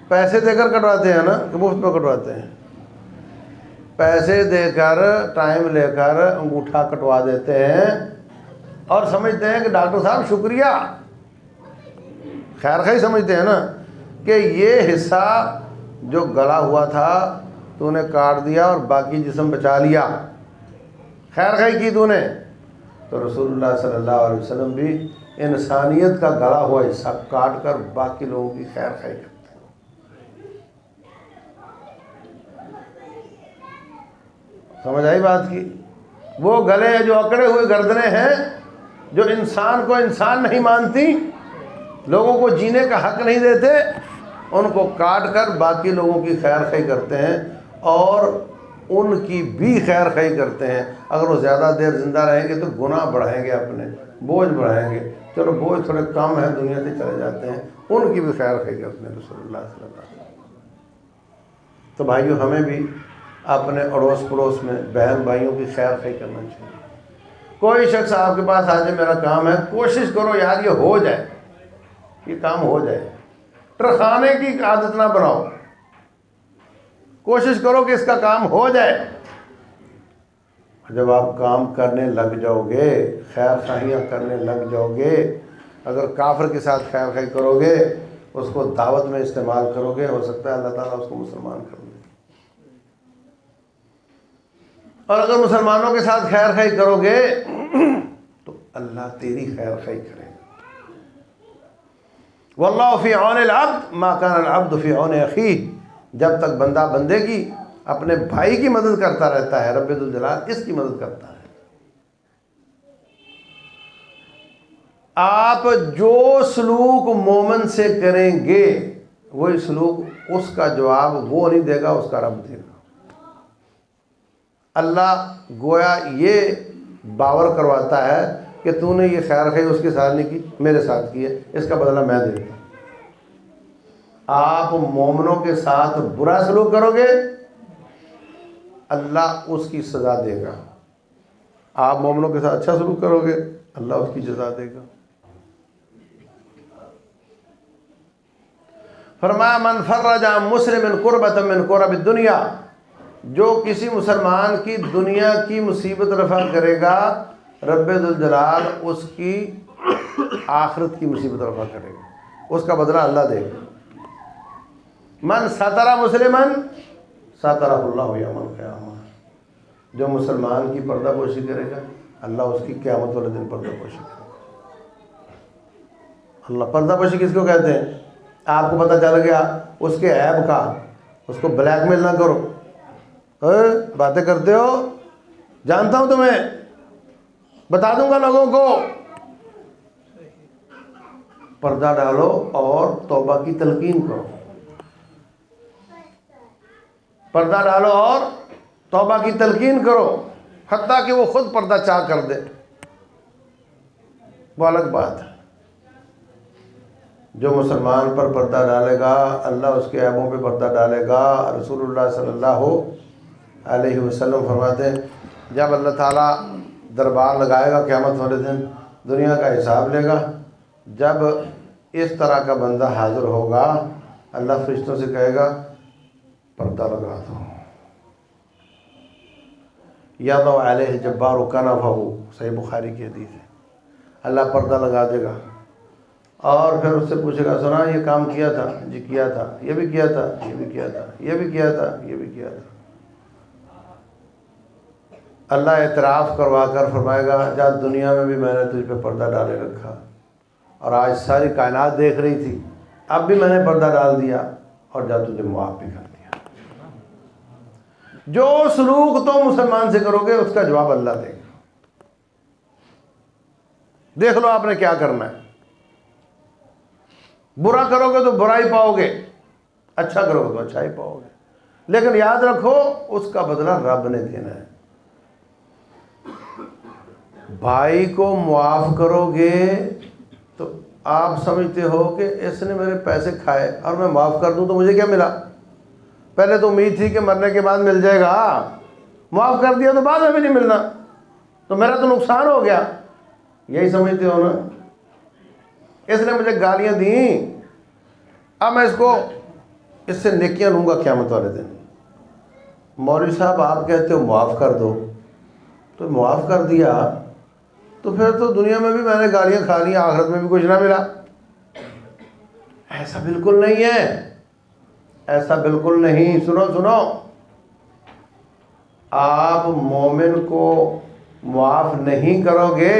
پیسے دے کر کٹواتے ہیں نا، کہ مفت میں کٹواتے ہیں، پیسے دے کر ٹائم لے کر انگوٹھا کٹوا دیتے ہیں، اور سمجھتے ہیں کہ ڈاکٹر صاحب شکریہ، خیر خواہی سمجھتے ہیں نا، کہ یہ حصہ جو گلا ہوا تھا تو نے کاٹ دیا اور باقی جسم بچا لیا، خیر خواہی کی تو نے۔ تو رسول اللہ صلی اللہ علیہ وسلم بھی انسانیت کا گلا ہوا حصہ کاٹ کر باقی لوگوں کی خیر خواہی کرتے ہیں۔ سمجھ آئی بات کی؟ وہ گلے جو اکڑے ہوئے گردنیں ہیں جو انسان کو انسان نہیں مانتی، لوگوں کو جینے کا حق نہیں دیتے، ان کو کاٹ کر باقی لوگوں کی خیر خواہی کرتے ہیں اور ان کی بھی خیر خواہی کرتے ہیں۔ اگر وہ زیادہ دیر زندہ رہیں گے تو گناہ بڑھائیں گے، اپنے بوجھ بڑھائیں گے، چلو بوجھ تھوڑے کم ہیں دنیا سے چلے جاتے ہیں، ان کی بھی خیر خواہی کرتے ہیں رسول اللہ صلی اللہ علیہ وسلم۔ تو بھائیو ہمیں بھی اپنے اڑوس پڑوس میں بہن بھائیوں کی خیر خواہی کرنا چاہیے۔ کوئی شخص آپ کے پاس آ جائے میرا کام ہے، کوشش کرو یار یہ ہو جائے، یہ کام ہو جائے، ٹرخانے کی عادت نہ بناؤ، کوشش کرو کہ اس کا کام ہو جائے۔ جب آپ کام کرنے لگ جاؤ گے، خیر خواہیاں کرنے لگ جاؤ گے، اگر کافر کے ساتھ خیر خواہی کرو گے، اس کو دعوت میں استعمال کرو گے، ہو سکتا ہے اللہ تعالیٰ اس کو مسلمان کر دے۔ اور اگر مسلمانوں کے ساتھ خیر خواہی کرو گے تو اللہ تیری خیر خواہی کرے گا۔ واللہ فی عون العبد ما کان العبد فی عون اخیہ، جب تک بندہ بندے کی اپنے بھائی کی مدد کرتا رہتا ہے، رب ذوالجلال اس کی مدد کرتا ہے۔ آپ جو سلوک مومن سے کریں گے وہی سلوک اس کا جواب وہ نہیں دے گا، اس کا رب دے گا۔ اللہ گویا یہ باور کرواتا ہے کہ تو نے یہ خیر خواہی اس کے ساتھ نہیں کی، میرے ساتھ کی ہے، اس کا بدلہ میں دے گا۔ آپ مومنوں کے ساتھ برا سلوک کرو گے اللہ اس کی سزا دے گا، آپ مومنوں کے ساتھ اچھا سلوک کرو گے اللہ اس کی جزا دے گا۔ فرمایا من فرج عن مسلم کربۃ من کرب الدنیا، جو کسی مسلمان کی دنیا کی مصیبت رفع کرے گا رب ذوالجلال اس کی آخرت کی مصیبت رفع کرے گا، اس کا بدلہ اللہ دے گا۔ من ستر مسلما سترہ اللہ یوم القیامہ، جو مسلمان کی پردہ پوشی کرے گا اللہ اس کی قیامت والے دن پردہ پوشی کرے گا۔ اللہ پردہ پوشی کس کو کہتے ہیں؟ آپ کو پتہ چل گیا اس کے عیب کا، اس کو بلیک میل نہ کرو، باتیں کرتے ہو جانتا ہوں تمہیں، بتا دوں گا لوگوں کو۔ پردہ ڈالو اور توبہ کی تلقین کرو، پردہ ڈالو اور توبہ کی تلقین کرو، حتیٰ کہ وہ خود پردہ چاک کر دے، وہ الگ بات ہے۔ جو مسلمان پر پردہ ڈالے گا اللہ اس کے عیبوں پہ پردہ ڈالے گا۔ رسول اللہ صلی اللہ علیہ وسلم فرماتے ہیں جب اللہ تعالیٰ دربار لگائے گا قیامت والے دن، دنیا کا حساب لے گا، جب اس طرح کا بندہ حاضر ہوگا اللہ فرشتوں سے کہے گا پردہ لگا دو، یضع علیہ الجبار کنفہ، صحیح بخاری کی حدیث ہے، اللہ پردہ لگا دے گا اور پھر اس سے پوچھے گا سنا یہ کام کیا تھا؟ جی کیا تھا، یہ بھی کیا تھا، یہ بھی کیا تھا، یہ بھی کیا تھا، یہ بھی کیا تھا۔ اللہ اعتراف کروا کر فرمائے گا جا دنیا میں بھی میں نے تجھ پہ پردہ ڈالے رکھا اور آج ساری کائنات دیکھ رہی تھی، اب بھی میں نے پردہ ڈال دیا اور جا تجھے معاف بھی کر دیا۔ جو سلوک تم مسلمان سے کرو گے اس کا جواب اللہ دے گا۔ دیکھ لو آپ نے کیا کرنا ہے، برا کرو گے تو برائی پاؤ گے، اچھا کرو گے تو اچھا ہی پاؤ گے، لیکن یاد رکھو اس کا بدلہ رب نے دینا ہے۔ بھائی کو معاف کرو گے تو آپ سمجھتے ہو کہ اس نے میرے پیسے کھائے اور میں معاف کر دوں تو مجھے کیا ملا؟ پہلے تو امید تھی کہ مرنے کے بعد مل جائے گا، معاف کر دیا تو بعد میں بھی نہیں ملنا، تو میرا تو نقصان ہو گیا، یہی سمجھتے ہو نا؟ اس نے مجھے گالیاں دیں، اب میں اس سے نیکیاں لوں گا قیامت والے دن۔ مولوی صاحب آپ کہتے ہو معاف کر دو، تو معاف کر دیا تو پھر تو دنیا میں بھی میں نے گالیاں کھا لی، آخرت میں بھی کچھ نہ ملا۔ ایسا بالکل نہیں ہے، ایسا بالکل نہیں۔ سنو، آپ مومن کو معاف نہیں کرو گے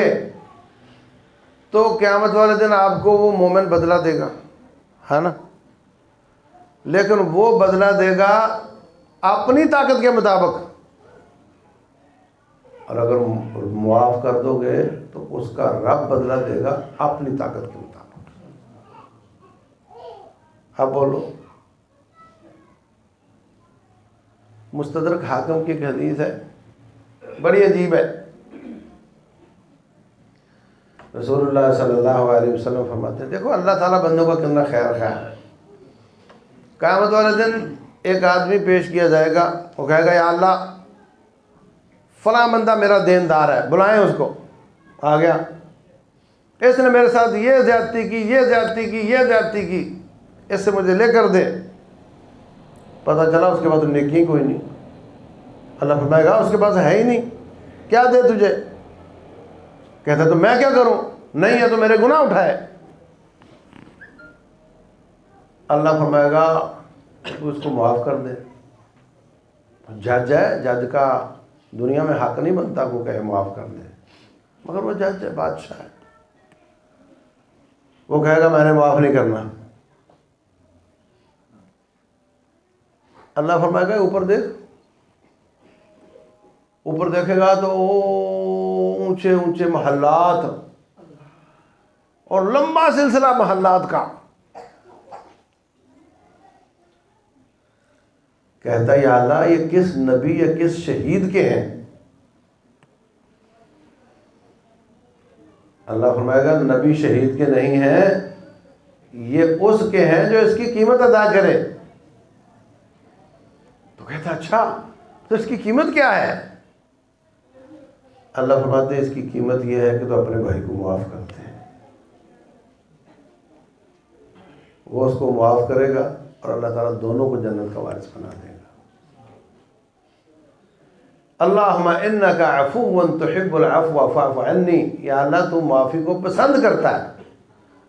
تو قیامت والے دن آپ کو وہ مومن بدلہ دے گا، ہے نا؟ لیکن وہ بدلہ دے گا اپنی طاقت کے مطابق، اور اگر معاف کر دو گے تو اس کا رب بدلہ دے گا اپنی طاقت کے مطابق. اب بولو. مستدرک حاکم کی ایک حدیث ہے بڑی عجیب ہے. رسول اللہ صلی اللہ علیہ وسلم فرماتے ہیں دیکھو اللہ تعالیٰ بندوں کا کتنا خیر خواہ ہے. قیامت والے دن ایک آدمی پیش کیا جائے گا, وہ کہے گا یا اللہ فلاں بندہ میرا دیندار ہے, بلائیں اس کو. آ گیا, اس نے میرے ساتھ یہ زیادتی کی, یہ زیادتی کی, یہ زیادتی کی, اس سے مجھے لے کر دے. پتہ چلا اس کے پاس نیکی کوئی نہیں. اللہ فرمائے گا اس کے پاس ہے ہی نہیں, کیا دے تجھے؟ کہتا تو میں کیا کروں, نہیں ہے تو میرے گناہ اٹھائے. اللہ فرمائے گا تو اس کو معاف کر دے. جج ہے, جج کا دنیا میں حق نہیں بنتا کو کہے معاف کر دے, مگر وہ جج ہے, بادشاہ ہے. وہ کہے گا میں نے معاف نہیں کرنا. اللہ فرمائے گا اوپر دیکھ. اوپر دیکھے گا تو اونچے اونچے محلات اور لمبا سلسلہ محلات کا. کہتا ہے یا اللہ یہ کس نبی یا کس شہید کے ہیں؟ اللہ فرمائے گا نبی شہید کے نہیں ہیں, یہ اس کے ہیں جو اس کی قیمت ادا کرے. تو کہتا اچھا تو اس کی قیمت کیا ہے؟ اللہ فرماتے ہیں اس کی قیمت یہ ہے کہ تو اپنے بھائی کو معاف کرتے ہیں. وہ اس کو معاف کرے گا اور اللہ تعالیٰ دونوں کو جنت کا وارث بنا دے گا. اللہم انک عفو تحب العفو فاعف عنی. یا اللہ تو معافی کو پسند کرتا ہے.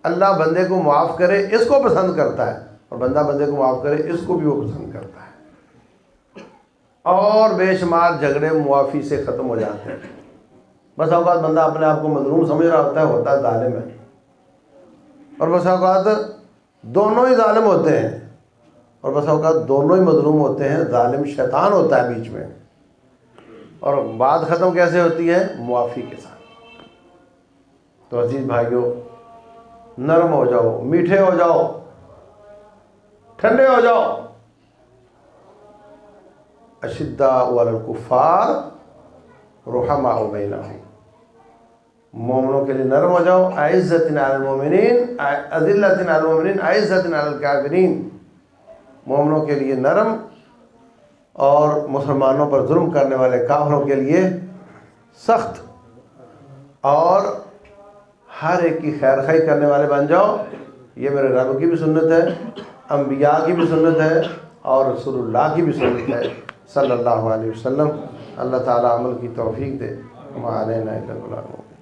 اللہ بندے کو معاف کرے اس کو پسند کرتا ہے, اور بندہ بندے کو معاف کرے اس کو بھی وہ پسند کرتا ہے. اور بے شمار جھگڑے معافی سے ختم ہو جاتے ہیں. بس اوقات بندہ اپنے آپ کو مظلوم سمجھ رہا ہوتا ہے ظالم ہے, اور بس اوقات دونوں ہی ظالم ہوتے ہیں, اور بس اوقات دونوں ہی مظلوم ہوتے ہیں. ظالم شیطان ہوتا ہے بیچ میں. اور بات ختم کیسے ہوتی ہے؟ معافی کے ساتھ. تو عزیز بھائیوں نرم ہو جاؤ, میٹھے ہو جاؤ, ٹھنڈے ہو جاؤ. اشداء علی الکفار رحماء بینہم. مومنوں کے لیے نرم ہو جاؤ. اعزۃ علی المومنین اذلۃ علی المومنین اعزۃ علی الکافرین. مومنوں کے لیے نرم اور مسلمانوں پر ظلم کرنے والے کافروں کے لیے سخت, اور ہر ایک کی خیر خواہی کرنے والے بن جاؤ. یہ میرے رب کی بھی سنت ہے, انبیاء کی بھی سنت ہے, اور رسول اللہ کی بھی سنت ہے صلی اللہ علیہ وسلم. اللہ تعالیٰ عمل کی توفیق دے. وما علینا الا البلاغ.